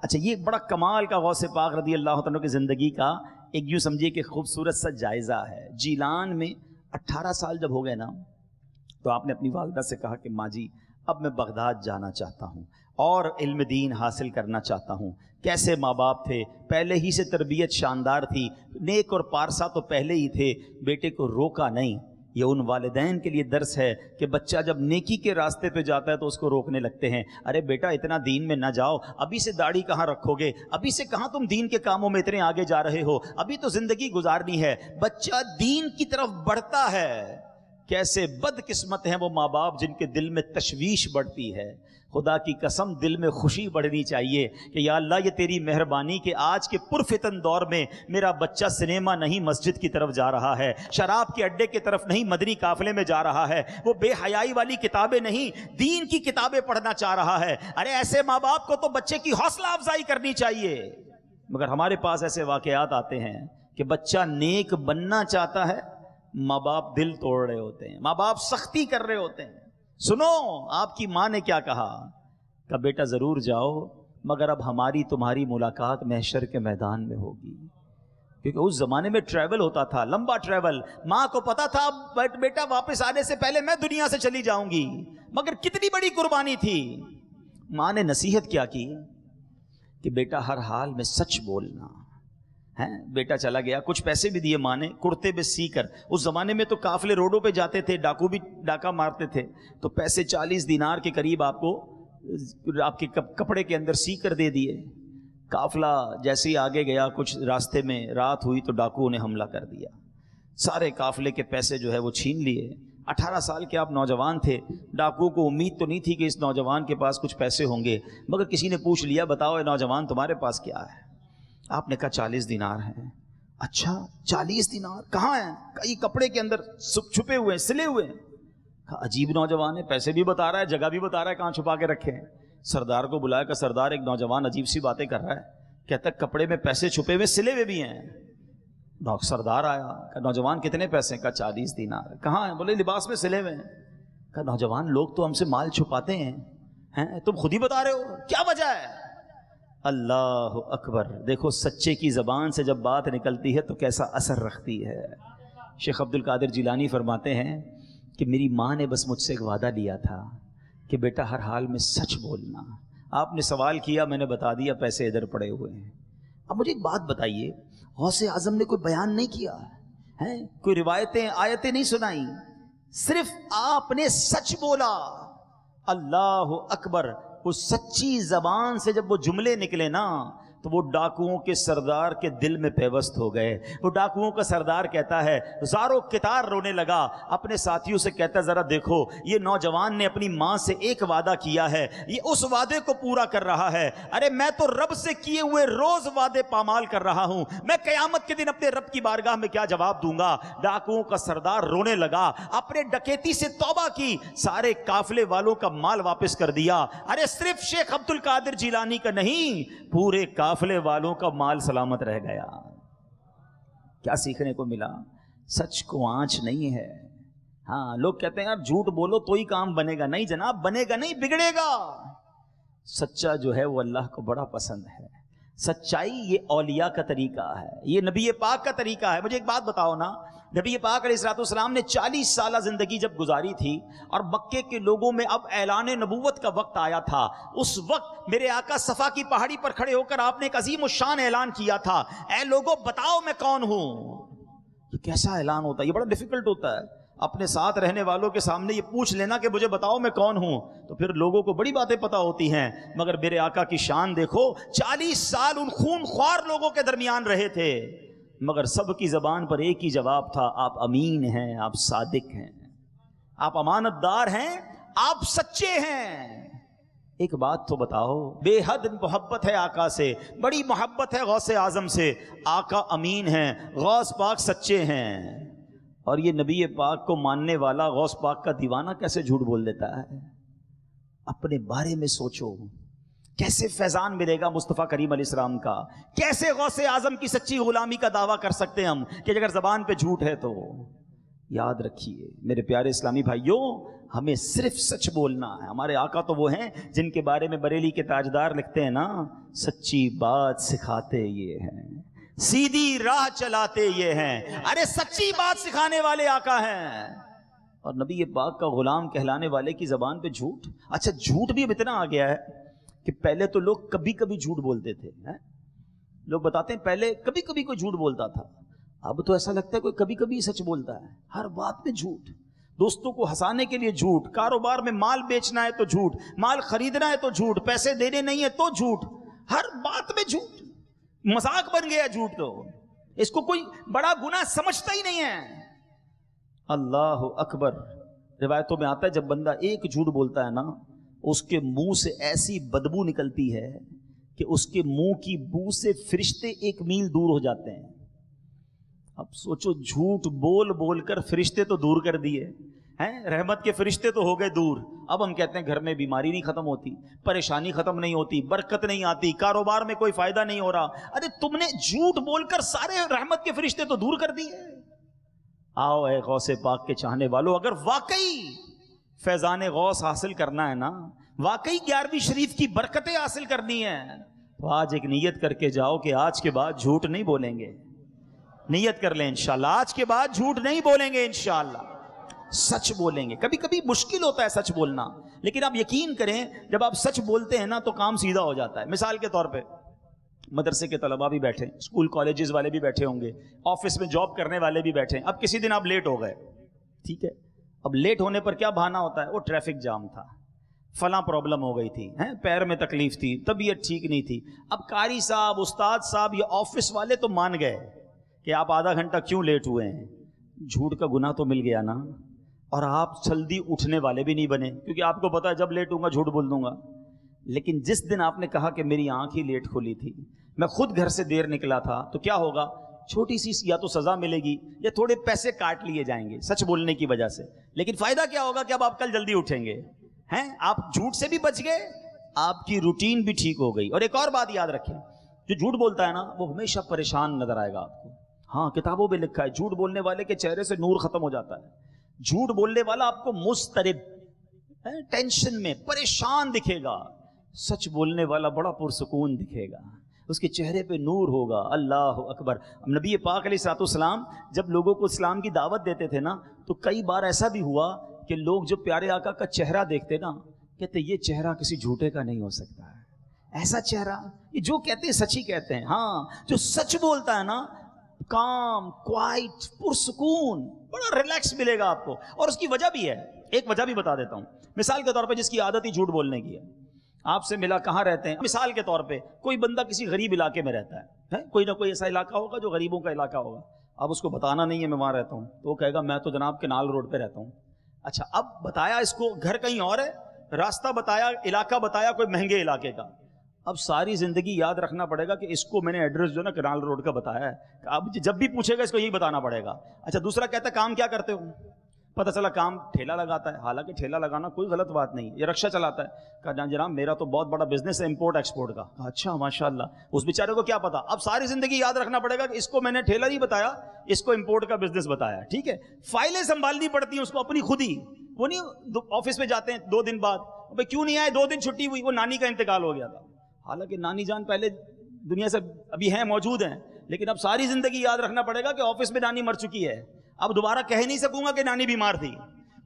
اچھا، یہ بڑا کمال کا غوث پاک رضی اللہ عنہ کی زندگی کا ایک یوں سمجھیے کہ خوبصورت سا جائزہ ہے. جیلان میں 18 سال جب ہو گئے نا، تو آپ نے اپنی والدہ سے کہا کہ ماں جی اب میں بغداد جانا چاہتا ہوں اور علم دین حاصل کرنا چاہتا ہوں. کیسے ماں باپ تھے، پہلے ہی سے تربیت شاندار تھی، نیک اور پارسا تو پہلے ہی تھے، بیٹے کو روکا نہیں. یہ ان والدین کے لیے درس ہے کہ بچہ جب نیکی کے راستے پہ جاتا ہے تو اس کو روکنے لگتے ہیں. ارے بیٹا اتنا دین میں نہ جاؤ، ابھی سے داڑھی کہاں رکھو گے، ابھی سے کہاں تم دین کے کاموں میں اتنے آگے جا رہے ہو، ابھی تو زندگی گزارنی ہے. بچہ دین کی طرف بڑھتا ہے. کیسے بد قسمت ہیں وہ ماں باپ جن کے دل میں تشویش بڑھتی ہے. خدا کی قسم دل میں خوشی بڑھنی چاہیے کہ یا اللہ یہ تیری مہربانی کہ آج کے پرفتن دور میں میرا بچہ سنیما نہیں مسجد کی طرف جا رہا ہے، شراب کے اڈے کی طرف نہیں مدنی قافلے میں جا رہا ہے، وہ بے حیائی والی کتابیں نہیں دین کی کتابیں پڑھنا چاہ رہا ہے. ارے ایسے ماں باپ کو تو بچے کی حوصلہ افزائی کرنی چاہیے. مگر ہمارے پاس ایسے واقعات آتے ہیں کہ بچہ نیک بننا چاہتا ہے، ماں باپ دل توڑ رہے ہوتے ہیں، ماں باپ سختی کر رہے ہوتے ہیں. سنو آپ کی ماں نے کیا کہا، کہ بیٹا ضرور جاؤ مگر اب ہماری تمہاری ملاقات محشر کے میدان میں ہوگی. کیونکہ اس زمانے میں ٹریول ہوتا تھا، لمبا ٹریول. ماں کو پتا تھا بیٹا واپس آنے سے پہلے میں دنیا سے چلی جاؤں گی، مگر کتنی بڑی قربانی تھی. ماں نے نصیحت کیا کی کہ بیٹا ہر حال میں سچ بولنا ہے. بیٹا چلا گیا، کچھ پیسے بھی دیے ماں نے کرتے میں سی کر. اس زمانے میں تو قافلے روڈوں پہ جاتے تھے، ڈاکو بھی ڈاکہ مارتے تھے، تو پیسے 40 دینار کے قریب آپ کو آپ کے کپڑے کے اندر سی کر دے دیے. قافلہ جیسے ہی آگے گیا، کچھ راستے میں رات ہوئی تو ڈاکوؤں نے حملہ کر دیا، سارے قافلے کے پیسے جو ہے وہ چھین لیے. 18 سال کے آپ نوجوان تھے، ڈاکوؤں کو امید تو نہیں تھی کہ اس نوجوان کے پاس کچھ پیسے ہوں گے، مگر کسی نے پوچھ لیا بتاؤ اے نوجوان تمہارے پاس کیا ہے؟ آپ نے کہا 40 دینار ہیں. اچھا 40 دینار کہاں ہیں؟ کئی کپڑے کے اندر چھپے ہوئے ہیں، سلے ہوئے ہیں. عجیب نوجوان ہے، پیسے بھی بتا رہا ہے، جگہ بھی بتا رہا ہے کہاں چھپا کے رکھے ہیں. سردار کو بلایا کہ سردار ایک نوجوان عجیب سی باتیں کر رہا ہے، کہتا ہے کپڑے میں پیسے چھپے ہوئے سلے ہوئے بھی ہیں. سردار آیا کہ نوجوان کتنے پیسے؟ کا 40 دینار. کہاں ہیں؟ بولے لباس میں سلے ہوئے ہیں. کہ نوجوان لوگ تو ہم سے مال چھپاتے ہیں، تم خود ہی بتا رہے ہو، کیا وجہ ہے؟ اللہ اکبر. دیکھو سچے کی زبان سے جب بات نکلتی ہے تو کیسا اثر رکھتی ہے. شیخ عبد القادر جیلانی فرماتے ہیں کہ میری ماں نے بس مجھ سے ایک وعدہ لیا تھا کہ بیٹا ہر حال میں سچ بولنا. آپ نے سوال کیا، میں نے بتا دیا پیسے ادھر پڑے ہوئے ہیں. اب مجھے ایک بات بتائیے، غوث اعظم نے کوئی بیان نہیں کیا ہے، کوئی روایتیں آیتیں نہیں سنائی، صرف آپ نے سچ بولا. اللہ اکبر. وہ سچی زبان سے جب وہ جملے نکلے نا تو وہ ڈاکوؤں کے سردار کے دل میں پیوست ہو گئے. وہ ڈاکوؤں کا سردار کہتا ہے، زارو کتار رونے لگا، اپنے ساتھیوں سے کہتا ہے ذرا دیکھو یہ نوجوان نے اپنی ماں سے ایک وعدہ کیا ہے، یہ اس وعدے کو پورا کر رہا ہے. ارے میں تو رب سے کیے ہوئے روز وعدے پامال کر رہا ہوں، میں قیامت کے دن اپنے رب کی بارگاہ میں کیا جواب دوں گا؟ ڈاکوؤں کا سردار رونے لگا، اپنے ڈکیتی سے توبہ کی، سارے قافلے والوں کا مال واپس کر دیا. ارے صرف شیخ عبد القادر جیلانی کا نہیں، پورے قافلے والوں کا مال سلامت رہ گیا. کیا سیکھنے کو ملا؟ سچ کو آنچ نہیں ہے. ہاں لوگ کہتے ہیں یار جھوٹ بولو تو ہی کام بنے گا. نہیں جناب، بنے گا نہیں، بگڑے گا. سچا جو ہے وہ اللہ کو بڑا پسند ہے. سچائی یہ اولیاء کا طریقہ ہے، یہ نبی پاک کا طریقہ ہے۔ مجھے ایک بات بتاؤ نا، نبی پاک علیہ الصلوۃ والسلام نے 40 سالہ زندگی جب گزاری تھی اور مکے کے لوگوں میں اب اعلان نبوت کا وقت آیا تھا، اس وقت میرے آقا صفا کی پہاڑی پر کھڑے ہو کر آپ نے ایک عظیم الشان اعلان کیا تھا، اے لوگوں بتاؤ میں کون ہوں۔ یہ کیسا اعلان ہوتا ہے؟ یہ بڑا ڈیفیکلٹ ہوتا ہے، اپنے ساتھ رہنے والوں کے سامنے یہ پوچھ لینا کہ مجھے بتاؤ میں کون ہوں، تو پھر لوگوں کو بڑی باتیں پتہ ہوتی ہیں۔ مگر میرے آقا کی شان دیکھو، 40 سال ان خون خوار لوگوں کے درمیان رہے تھے، مگر سب کی زبان پر ایک ہی جواب تھا، آپ امین ہیں، آپ صادق ہیں، آپ امانت دار ہیں، آپ سچے ہیں۔ ایک بات تو بتاؤ، بے حد محبت ہے آقا سے، بڑی محبت ہے غوث اعظم سے، آقا امین ہیں، غوث پاک سچے ہیں، اور یہ نبی پاک کو ماننے والا غوث پاک کا دیوانہ کیسے جھوٹ بول دیتا ہے؟ اپنے بارے میں سوچو، کیسے فیضان ملے گا مصطفیٰ کریم علیہ السلام کا؟ کیسے غوث اعظم کی سچی غلامی کا دعویٰ کر سکتے ہیں ہم کہ اگر زبان پہ جھوٹ ہے تو؟ یاد رکھیے میرے پیارے اسلامی بھائیوں، ہمیں صرف سچ بولنا ہے۔ ہمارے آقا تو وہ ہیں جن کے بارے میں بریلی کے تاجدار لکھتے ہیں نا، سچی بات سکھاتے یہ ہیں، سیدھی راہ چلاتے یہ ہیں۔ ارے سچی بات سکھانے والے آقا ہیں، اور نبی پاک کا غلام کہلانے والے کی زبان پہ جھوٹ؟ اچھا جھوٹ بھی اب اتنا آ گیا ہے کہ پہلے تو لوگ کبھی کبھی جھوٹ بولتے تھے، لوگ بتاتے ہیں پہلے کبھی کبھی کوئی جھوٹ بولتا تھا، اب تو ایسا لگتا ہے کوئی کبھی کبھی سچ بولتا ہے، ہر بات میں جھوٹ۔ دوستوں کو ہنسانے کے لیے جھوٹ، کاروبار میں مال بیچنا ہے تو جھوٹ، مال خریدنا ہے تو جھوٹ، پیسے دینے نہیں ہے تو جھوٹ، ہر بات میں جھوٹ، مذاق بن گیا جھوٹ، تو اس کو کوئی بڑا گناہ سمجھتا ہی نہیں ہے۔ اللہ اکبر، روایتوں میں آتا ہے جب بندہ ایک جھوٹ بولتا ہے نا، اس کے منہ سے ایسی بدبو نکلتی ہے کہ اس کے منہ کی بو سے فرشتے 1 میل دور ہو جاتے ہیں۔ اب سوچو، جھوٹ بول بول کر فرشتے تو دور کر دیے ہیں، رحمت کے فرشتے تو ہو گئے دور، اب ہم کہتے ہیں گھر میں بیماری نہیں ختم ہوتی، پریشانی ختم نہیں ہوتی، برکت نہیں آتی، کاروبار میں کوئی فائدہ نہیں ہو رہا۔ ارے تم نے جھوٹ بول کر سارے رحمت کے فرشتے تو دور کر دیے۔ آؤ اے غوث پاک کے چاہنے والوں، اگر واقعی فیضان غوث حاصل کرنا ہے نا، واقعی 11ویں شریف کی برکتیں حاصل کرنی ہے، تو آج ایک نیت کر کے جاؤ کہ آج کے بعد جھوٹ نہیں بولیں گے۔ نیت کر لیں انشاءاللہ، آج کے بعد جھوٹ نہیں بولیں گے انشاءاللہ، سچ بولیں گے۔ کبھی کبھی مشکل ہوتا ہے سچ بولنا، لیکن آپ یقین کریں جب آپ سچ بولتے ہیں نا تو کام سیدھا ہو جاتا ہے۔ مثال کے طور پہ مدرسے کے طلباء بھی بیٹھے، اسکول کالجز والے بھی بیٹھے ہوں گے، آفس میں جاب کرنے والے بھی بیٹھے ہیں۔ اب کسی دن آپ لیٹ ہو گئے، ٹھیک ہے، اب لیٹ ہونے پر کیا بہانہ ہوتا ہے؟ وہ ٹریفک جام تھا، فلاں پرابلم ہو گئی تھی، پیر میں تکلیف تھی، طبیعت ٹھیک نہیں تھی۔ اب قاری صاحب، استاد صاحب یا آفس والے تو مان گئے کہ آپ آدھا گھنٹہ کیوں لیٹ ہوئے ہیں، جھوٹ کا گناہ تو مل گیا نا، اور آپ جلدی اٹھنے والے بھی نہیں بنے، کیونکہ آپ کو پتا ہے جب لیٹ ہوں گا جھوٹ بول دوں گا۔ لیکن جس دن آپ نے کہا کہ میری آنکھ ہی لیٹ کھلی تھی، میں خود گھر سے دیر نکلا تھا، تو کیا ہوگا؟ چھوٹی سی یا تو سزا ملے گی یا تھوڑے پیسے کاٹ لیے جائیں گے سچ بولنے کی وجہ سے، لیکن فائدہ کیا ہوگا کہ اب آپ کل جلدی اٹھیں گے، آپ جھوٹ سے بھی بچ گئے، آپ کی روٹین بھی ٹھیک ہو گئی۔ اور ایک اور بات یاد رکھیں، جو جھوٹ بولتا ہے نا وہ ہمیشہ پریشان نظر آئے گا آپ کو۔ ہاں کتابوں میں لکھا ہے جھوٹ بولنے والے کے چہرے سے نور ختم ہو جاتا ہے، جھوٹ بولنے والا آپ کو مضطرب، ٹینشن میں پریشان دکھے گا، سچ بولنے والا بڑا پرسکون دکھے گا، اس کے چہرے پہ نور ہوگا۔ اللہ اکبر۔ نبی پاک علیہ الصلوۃ والسلام جب لوگوں کو اسلام کی دعوت دیتے تھے نا، تو کئی بار ایسا بھی ہوا کہ لوگ جو پیارے آقا کا چہرہ دیکھتے نا، کہتے یہ چہرہ کسی جھوٹے کا نہیں ہو سکتا ہے، ایسا چہرہ، یہ جو کہتے ہیں سچ ہی کہتے ہیں۔ ہاں جو سچ بولتا ہے نا، کام، کوائٹ، پرسکون، بڑا ریلیکس ملے گا آپ کو۔ اور اس کی وجہ بھی ہے، ایک وجہ بھی بتا دیتا ہوں۔ مثال کے طور پہ جس کی عادت ہی جھوٹ بولنے کی ہے، آپ سے ملا کہاں رہتے ہیں، مثال کے طور پہ کوئی بندہ کسی غریب علاقے میں رہتا ہے، کوئی نہ کوئی ایسا علاقہ ہوگا جو غریبوں کا علاقہ ہوگا، اب اس کو بتانا نہیں ہے میں وہاں رہتا ہوں، تو وہ کہے گا میں تو جناب کنال روڈ پہ رہتا ہوں۔ اچھا اب بتایا اس کو گھر کہیں اور ہے، راستہ بتایا، علاقہ بتایا کوئی مہنگے علاقے کا، اب ساری زندگی یاد رکھنا پڑے گا کہ اس کو میں نے ایڈریس جو نا کنال روڈ کا بتایا ہے، اب جب بھی پوچھے گا اس کو یہی بتانا پڑے گا۔ اچھا دوسرا کہتا ہے کام کیا کرتے ہو، پتہ چلا کام ٹھیلا لگاتا ہے، حالانکہ ٹھیلا لگانا کوئی غلط بات نہیں، یہ رکشہ چلاتا ہے، کہا جناب میرا تو بہت بڑا بزنس ہے امپورٹ ایکسپورٹ کا، اچھا ماشاءاللہ، اس بیچارے کو کیا پتا، اب ساری زندگی یاد رکھنا پڑے گا کہ اس کو میں نے ٹھیلا نہیں بتایا، اس کو امپورٹ کا بزنس بتایا، ٹھیک ہے۔ فائلیں سنبھالنی پڑتی ہیں اس کو اپنی خود ہی، وہ نہیں آفس میں جاتے ہیں 2 دن بعد، کیوں نہیں آئے، 2 دن چھٹی ہوئی، وہ نانی کا انتقال ہو گیا تھا، حالانکہ نانی جان پہلے دنیا سے ابھی ہیں، موجود ہیں، لیکن اب ساری زندگی یاد رکھنا پڑے گا کہ آفس میں نانی مر چکی ہے، اب دوبارہ کہہ نہیں سکوں گا کہ نانی بیمار تھی.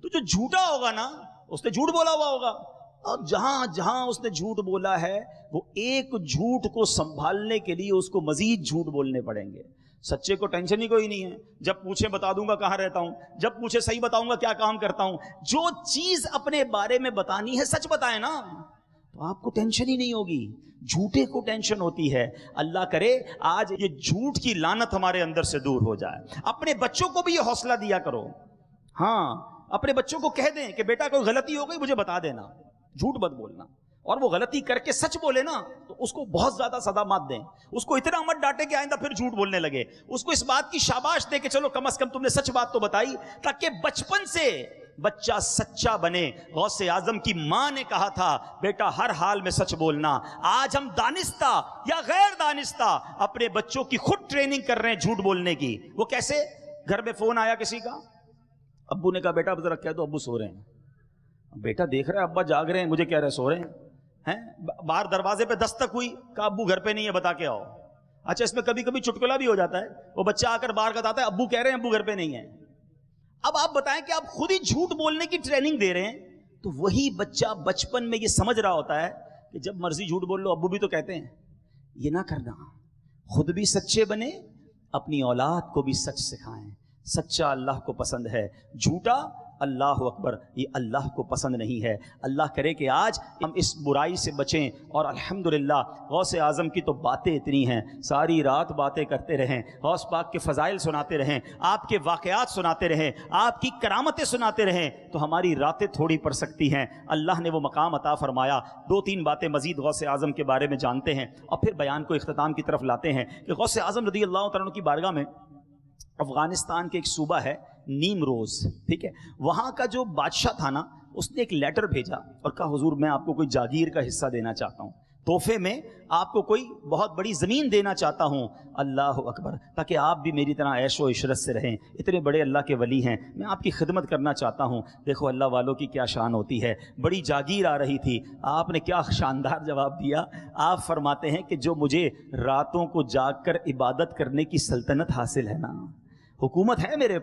تو جو جھوٹا ہوگا نا اس نے جھوٹ بولا ہوا ہوگا. اب جہاں جہاں اس نے جھوٹ بولا ہے وہ ایک جھوٹ کو سنبھالنے کے لیے اس کو مزید جھوٹ بولنے پڑیں گے. سچے کو ٹینشن ہی کوئی نہیں ہے، جب پوچھے بتا دوں گا کہاں رہتا ہوں، جب پوچھے صحیح بتاؤں گا کیا کام کرتا ہوں. جو چیز اپنے بارے میں بتانی ہے سچ بتائیں نا، تو آپ کو ٹینشن ہی نہیں ہوگی. جھوٹے کو ٹینشن ہوتی ہے. اللہ کرے آج یہ جھوٹ کی لعنت ہمارے اندر سے دور ہو جائے. اپنے بچوں کو بھی یہ حوصلہ دیا کرو. ہاں، اپنے بچوں کو کہہ دیں کہ بیٹا کوئی غلطی ہو گئی مجھے بتا دینا، جھوٹ مت بولنا. اور وہ غلطی کر کے سچ بولے نا تو اس کو بہت زیادہ صدمات دیں. اس کو اتنا مت ڈانٹے کہ آئندہ پھر جھوٹ بولنے لگے. اس کو اس بات کی شاباش دے کہ چلو کم از کم تم نے سچ بات تو بتائی، تاکہ بچپن سے بچہ سچا بنے. غوث اعظم کی ماں نے کہا تھا بیٹا ہر حال میں سچ بولنا. آج ہم دانستہ یا غیر دانستہ اپنے بچوں کی خود ٹریننگ کر رہے ہیں جھوٹ بولنے کی. وہ کیسے؟ گھر میں فون آیا کسی کا، ابو نے کہا بیٹا ذرا کہہ دو ابو سو رہے ہیں. بیٹا دیکھ رہا ہے ابا جاگ رہے ہیں، مجھے کہہ رہے سو رہے ہیں. باہر دروازے پہ دستک ہوئی، کہا ابو گھر پہ نہیں ہے بتا کے آؤ. اچھا اس میں کبھی کبھی چٹکلا بھی ہو جاتا ہے، وہ بچہ آ کر باہر بتاتا ہے ابو کہہ رہے ہیں ابو گھر پہ نہیں ہے. اب آپ بتائیں کہ آپ خود ہی جھوٹ بولنے کی ٹریننگ دے رہے ہیں، تو وہی بچہ بچپن میں یہ سمجھ رہا ہوتا ہے کہ جب مرضی جھوٹ بول لو، ابو بھی تو کہتے ہیں. یہ نہ کرنا، خود بھی سچے بنے، اپنی اولاد کو بھی سچ سکھائیں. سچا اللہ کو پسند ہے، جھوٹا اللہ اکبر یہ اللہ کو پسند نہیں ہے. اللہ کرے کہ آج ہم اس برائی سے بچیں. اور الحمدللہ غوث اعظم کی تو باتیں اتنی ہیں، ساری رات باتیں کرتے رہیں، غوث پاک کے فضائل سناتے رہیں، آپ کے واقعات سناتے رہیں، آپ کی کرامتیں سناتے رہیں، تو ہماری راتیں تھوڑی پڑ سکتی ہیں. اللہ نے وہ مقام عطا فرمایا. 2-3 باتیں مزید غوث اعظم کے بارے میں جانتے ہیں اور پھر بیان کو اختتام کی طرف لاتے ہیں کہ غوث اعظم رضی اللہ تعالیٰ عنہ کی بارگاہ میں افغانستان کے ایک صوبہ ہے نیمروز، ٹھیک ہے، وہاں کا جو بادشاہ تھا نا اس نے ایک لیٹر بھیجا اور کہا حضور میں آپ کو کوئی جاگیر کا حصہ دینا چاہتا ہوں، تحفے میں آپ کو کوئی بہت بڑی زمین دینا چاہتا ہوں. اللہ اکبر، تاکہ آپ بھی میری طرح عیش و عشرت سے رہیں. اتنے بڑے اللہ کے ولی ہیں، میں آپ کی خدمت کرنا چاہتا ہوں. دیکھو اللہ والوں کی کیا شان ہوتی ہے. بڑی جاگیر آ رہی تھی، آپ نے کیا شاندار جواب دیا. آپ فرماتے ہیں کہ جو مجھے راتوں کو جاگ کر عبادت کرنے کی سلطنت حاصل ہے نا، حکومت ہے میرے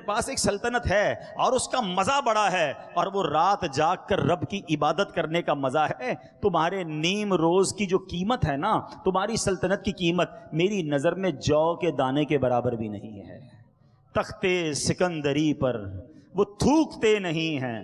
پاس ایک سلطنت ہے اور اس کا مزہ بڑا ہے، اور وہ رات جاگ کر رب کی عبادت کرنے کا مزہ ہے. تمہارے نیم روز کی جو قیمت ہے نا، تمہاری سلطنت کی قیمت میری نظر میں جو کے دانے کے برابر بھی نہیں ہے. تختے سکندری پر وہ تھوکتے نہیں ہیں،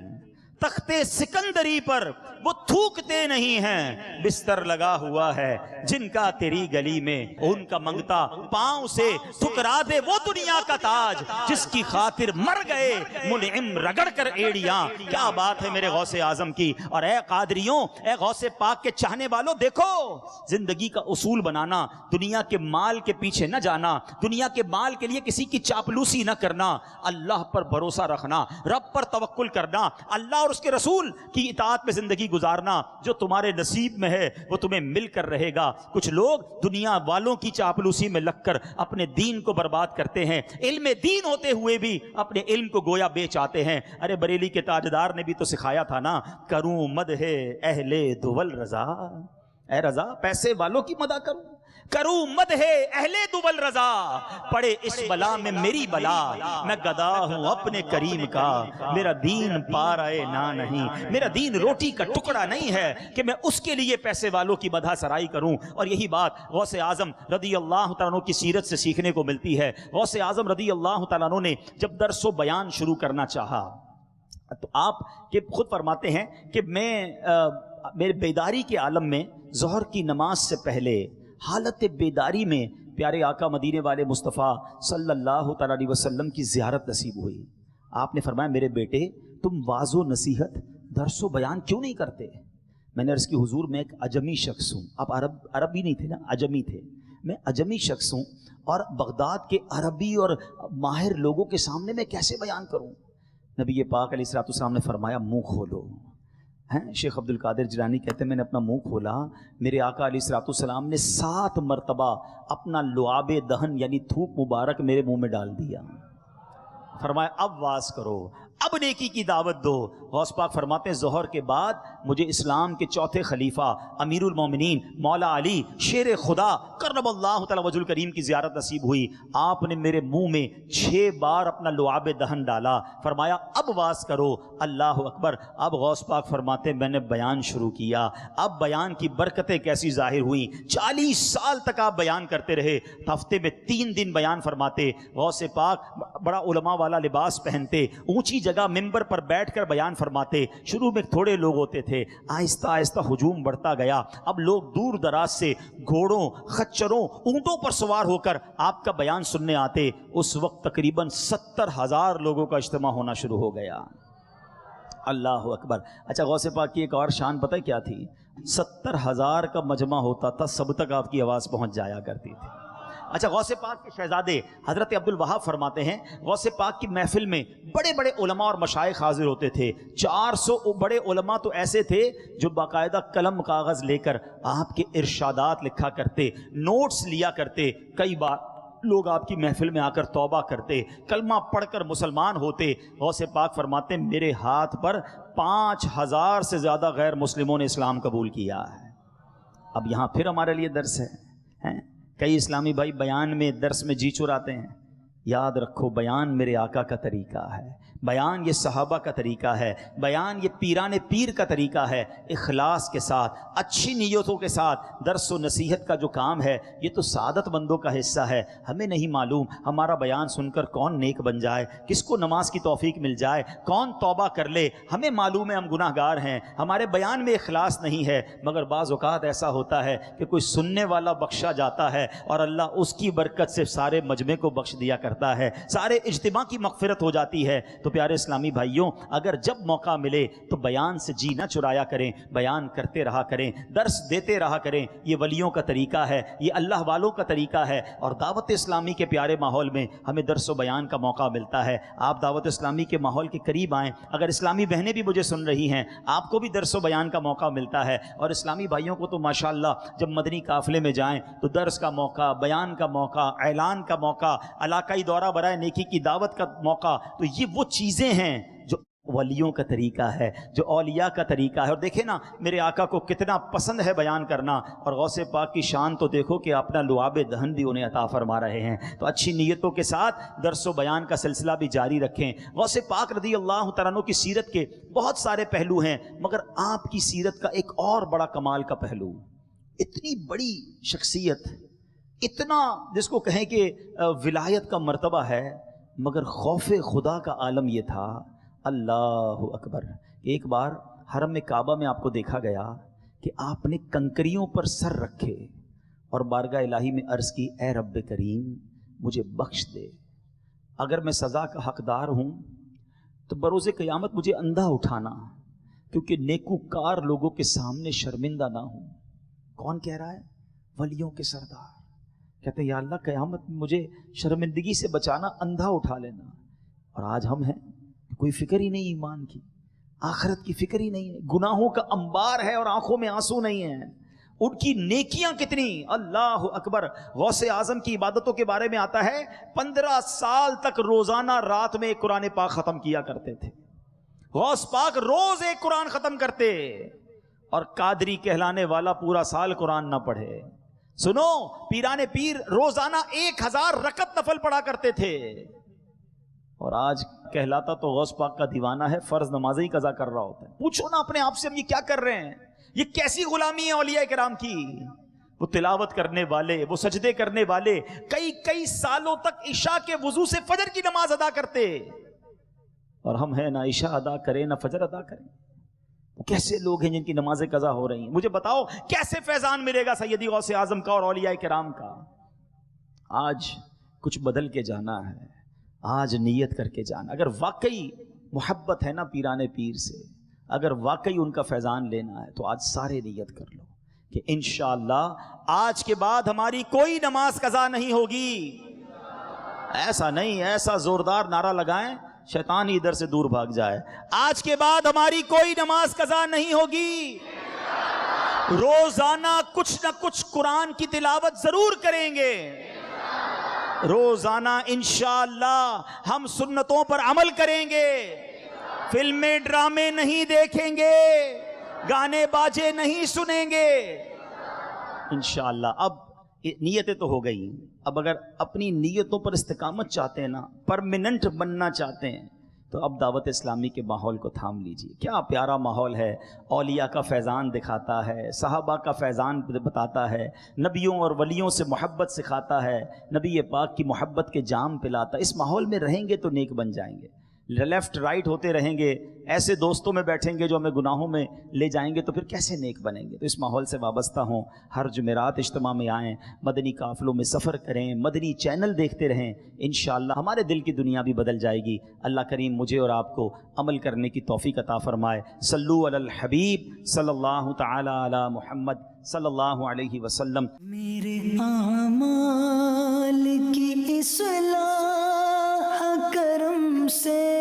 تختے سکندری پر وہ تھوکتے نہیں ہیں. بستر لگا ہوا ہے جن کا تیری گلی میں، ان کا منگتا پاؤں سے ٹھکرا دے وہ دنیا کا تاج، جس کی خاطر مر گئے منعم رگڑ کر ایڑیاں. کیا بات ہے میرے غوث اعظم کی. اور اے قادریوں، اے غوث پاک کے چاہنے والوں، دیکھو زندگی کا اصول بنانا، دنیا کے مال کے پیچھے نہ جانا، دنیا کے مال کے لیے کسی کی چاپلوسی نہ کرنا، اللہ پر بھروسہ رکھنا، رب پر توکل کرنا، اللہ اور اس کے رسول کی اطاعت میں زندگی گزارنا. جو تمہارے نصیب میں ہے وہ تمہیں مل کر رہے گا. کچھ لوگ دنیا والوں کی چاپلوسی میں لگ کر اپنے دین کو برباد کرتے ہیں، علم دین ہوتے ہوئے بھی اپنے علم کو گویا بیچ آتے ہیں. ارے بریلی کے تاجدار نے بھی تو سکھایا تھا نا، کروں مدح اہل دول رضا. اے رضا پیسے والوں کی مدح کروں مدح اہل دول رضا. پڑے اس بلا میں میری بلا، میں گدا ہوں اپنے کریم کا. میرا دین پارائے نہ نہیں، میرا دین روٹی کا ٹکڑا نہیں ہے کہ میں اس کے لیے پیسے والوں کی مدح سرائی کروں. اور یہی بات غوث اعظم رضی اللہ تعالیٰ عنہ کی سیرت سے سیکھنے کو ملتی ہے. غوث اعظم رضی اللہ تعالیٰ عنہ نے جب درس و بیان شروع کرنا چاہا تو آپ کے خود فرماتے ہیں کہ میں میرے بیداری کے عالم میں ظہر کی نماز سے پہلے حالت بیداری میں پیارے آقا مدینے والے مصطفیٰ صلی اللہ تعالیٰ علیہ وسلم کی زیارت نصیب ہوئی. آپ نے فرمایا میرے بیٹے تم واعظ و نصیحت درس و بیان کیوں نہیں کرتے؟ میں نے عرض کی حضور میں ایک عجمی شخص ہوں. آپ عربی نہیں تھے نا، عجمی تھے. میں عجمی شخص ہوں اور بغداد کے عربی اور ماہر لوگوں کے سامنے میں کیسے بیان کروں؟ نبی پاک علیہ الصلوۃ والسلام نے فرمایا منہ کھولو. شیخ عبد القادر جیلانی کہتے ہیں میں نے اپنا منہ کھولا، میرے آقا علیہ الصلوۃ والسلام نے 7 مرتبہ اپنا لعاب دہن یعنی تھوک مبارک میرے منہ میں ڈال دیا. فرمایا اب واز کرو، اب نیکی کی دعوت دو۔ غوث پاک فرماتے ہیں ظہر کے بعد مجھے اسلام کے چوتھے خلیفہ امیر المومنین مولا علی شیر خدا کرم اللہ تعالی وجہ الکریم کی زیارت نصیب ہوئی۔ آپ نے میرے منہ میں 6 بار اپنا لعاب دہن ڈالا، فرمایا اب واز کرو۔ اللہ اکبر۔ اب غوث پاک فرماتے ہیں میں نے بیان شروع کیا۔ اب بیان کی برکتیں کیسی ظاہر ہوئیں، 40 سال تک آپ بیان کرتے رہے، ہفتے میں 3 دن بیان فرماتے۔ غوث پاک بڑا علماء والا لباس پہنتے، اونچی جگہ ممبر پر بیٹھ کر بیان فرماتے۔ شروع میں تھوڑے لوگ ہوتے تھے، آہستہ آہستہ ہجوم بڑھتا گیا۔ اب لوگ دور دراز سے گھوڑوں، خچروں، اونٹوں پر سوار ہو کر آپ کا بیان سننے آتے۔ اس وقت تقریباً 70,000 لوگوں کا اجتماع ہونا شروع ہو گیا۔ اللہ اکبر۔ اچھا غوث پاک کی ایک اور شان پتہ کیا تھی؟ 70,000 کا مجمع ہوتا تھا، سب تک آپ کی آواز پہنچ جایا کرتی تھی۔ اچھا غوث پاک کے شہزادے حضرت عبد الوہاب فرماتے ہیں غوث پاک کی محفل میں بڑے بڑے علماء اور مشائخ حاضر ہوتے تھے۔ 400 بڑے علماء تو ایسے تھے جو باقاعدہ قلم کاغذ لے کر آپ کے ارشادات لکھا کرتے، نوٹس لیا کرتے۔ کئی بار لوگ آپ کی محفل میں آ کر توبہ کرتے، کلمہ پڑھ کر مسلمان ہوتے۔ غوث پاک فرماتے ہیں میرے ہاتھ پر 5,000 سے زیادہ غیر مسلموں نے اسلام قبول کیا ہے۔ اب یہاں پھر ہمارے لیے درس ہے۔ کئی اسلامی بھائی بیان میں درس میں جی چراتے ہیں۔ یاد رکھو بیان میرے آقا کا طریقہ ہے، بیان یہ صحابہ کا طریقہ ہے، بیان یہ پیران پیر کا طریقہ ہے۔ اخلاص کے ساتھ، اچھی نیتوں کے ساتھ درس و نصیحت کا جو کام ہے یہ تو سعادت مندوں کا حصہ ہے۔ ہمیں نہیں معلوم ہمارا بیان سن کر کون نیک بن جائے، کس کو نماز کی توفیق مل جائے، کون توبہ کر لے۔ ہمیں معلوم ہے ہم گناہ گار ہیں، ہمارے بیان میں اخلاص نہیں ہے، مگر بعض اوقات ایسا ہوتا ہے کہ کوئی سننے والا بخشا جاتا ہے اور اللہ اس کی برکت سے سارے مجمع کو بخش دیا کرتا ہے، سارے اجتماع کی مغفرت ہو جاتی ہے۔ تو پیارے اسلامی بھائیوں، اگر جب موقع ملے تو بیان سے جی نہ چرایا کریں، بیان کرتے رہا کریں، درس دیتے رہا کریں۔ یہ ولیوں کا طریقہ ہے، یہ اللہ والوں کا طریقہ ہے۔ اور دعوت اسلامی کے پیارے ماحول میں ہمیں درس و بیان کا موقع ملتا ہے۔ آپ دعوت اسلامی کے ماحول کے قریب آئیں، اگر اسلامی بہنیں بھی مجھے سن رہی ہیں، آپ کو بھی درس و بیان کا موقع ملتا ہے۔ اور اسلامی بھائیوں کو تو ماشاءاللہ جب مدنی قافلے میں جائیں تو درس کا موقع، بیان کا موقع، اعلان کا موقع، علاقائی دورہ برائے نیکی کی دعوت کا موقع، تو یہ وہ چیزیں ہیں جو ولیوں کا طریقہ ہے، جو اولیاء کا طریقہ ہے۔ اور دیکھیں نا میرے آقا کو کتنا پسند ہے بیان کرنا، اور غوث پاک کی شان تو دیکھو کہ اپنا لعاب دہن بھی انہیں عطا فرما رہے ہیں۔ تو اچھی نیتوں کے ساتھ درس و بیان کا سلسلہ بھی جاری رکھیں۔ غوث پاک رضی اللہ تعالیٰ عنہ کی سیرت کے بہت سارے پہلو ہیں، مگر آپ کی سیرت کا ایک اور بڑا کمال کا پہلو، اتنی بڑی شخصیت، اتنا جس کو کہیں کہ ولایت کا مرتبہ ہے، مگر خوف خدا کا عالم یہ تھا۔ اللہ اکبر۔ ایک بار حرم میں کعبہ میں آپ کو دیکھا گیا کہ آپ نے کنکریوں پر سر رکھے اور بارگاہ الہی میں عرض کی اے رب کریم مجھے بخش دے، اگر میں سزا کا حقدار ہوں تو بروز قیامت مجھے اندھا اٹھانا، کیونکہ نیکوکار لوگوں کے سامنے شرمندہ نہ ہوں۔ کون کہہ رہا ہے؟ ولیوں کے سردار کہتے ہیں یا اللہ قیامت میں مجھے شرمندگی سے بچانا، اندھا اٹھا لینا۔ اور آج ہم ہیں کوئی فکر ہی نہیں ایمان کی، آخرت کی فکر ہی نہیں ہے، گناہوں کا انبار ہے اور آنکھوں میں آنسو نہیں ہیں۔ ان کی نیکیاں کتنی، اللہ اکبر۔ غوث اعظم کی عبادتوں کے بارے میں آتا ہے 15 سال تک روزانہ رات میں ایک قرآن پاک ختم کیا کرتے تھے۔ غوث پاک روز ایک قرآن ختم کرتے، اور قادری کہلانے والا پورا سال قرآن نہ پڑھے۔ سنو، پیران پیر روزانہ 1000 رکعت نفل پڑھا کرتے تھے، اور آج کہلاتا تو غوث پاک کا دیوانہ ہے، فرض نمازیں ہی قضا کر رہا ہوتا ہے۔ پوچھو نا اپنے آپ سے ہم یہ کیا کر رہے ہیں؟ یہ کیسی غلامی ہے اولیاء کرام کی؟ وہ تلاوت کرنے والے، وہ سجدے کرنے والے کئی سالوں تک عشاء کے وضو سے فجر کی نماز ادا کرتے، اور ہم ہیں نہ عشاء ادا کریں نہ فجر ادا کریں۔ کیسے لوگ ہیں جن کی نمازیں قضا ہو رہی ہیں؟ مجھے بتاؤ کیسے فیضان ملے گا سیدی غوث اعظم کا اور اولیاء کرام کا؟ آج کچھ بدل کے جانا ہے، آج نیت کر کے جانا۔ اگر واقعی محبت ہے نا پیران پیر سے، اگر واقعی ان کا فیضان لینا ہے تو آج سارے نیت کر لو کہ انشاءاللہ آج کے بعد ہماری کوئی نماز قضا نہیں ہوگی۔ ایسا نہیں، ایسا زوردار نعرہ لگائیں شیطان ہی ادھر سے دور بھاگ جائے۔ آج کے بعد ہماری کوئی نماز قضا نہیں ہوگی، روزانہ کچھ نہ کچھ قرآن کی تلاوت ضرور کریں گے، روزانہ انشاءاللہ ہم سنتوں پر عمل کریں گے، فلمیں ڈرامے نہیں دیکھیں گے، گانے باجے نہیں سنیں گے انشاءاللہ۔ اب نیتیں تو ہو گئی، اب اگر اپنی نیتوں پر استقامت چاہتے ہیں نا، پرماننٹ بننا چاہتے ہیں، تو اب دعوت اسلامی کے ماحول کو تھام لیجیے۔ کیا پیارا ماحول ہے، اولیاء کا فیضان دکھاتا ہے، صحابہ کا فیضان بتاتا ہے، نبیوں اور ولیوں سے محبت سکھاتا ہے، نبی پاک کی محبت کے جام پلاتا ہے۔ اس ماحول میں رہیں گے تو نیک بن جائیں گے۔ لیفٹ رائٹ ہوتے رہیں گے، ایسے دوستوں میں بیٹھیں گے جو ہمیں گناہوں میں لے جائیں گے، تو پھر کیسے نیک بنیں گے؟ تو اس ماحول سے وابستہ ہوں، ہر جمعرات اجتماع میں آئیں، مدنی قافلوں میں سفر کریں، مدنی چینل دیکھتے رہیں، انشاءاللہ ہمارے دل کی دنیا بھی بدل جائے گی۔ اللہ کریم مجھے اور آپ کو عمل کرنے کی توفیق عطا فرمائے۔ صلو علی الحبیب صلی اللہ تعالی علی محمد صلی اللہ علیہ وسلم۔ میرے اعمال کی اصلاح کرم سے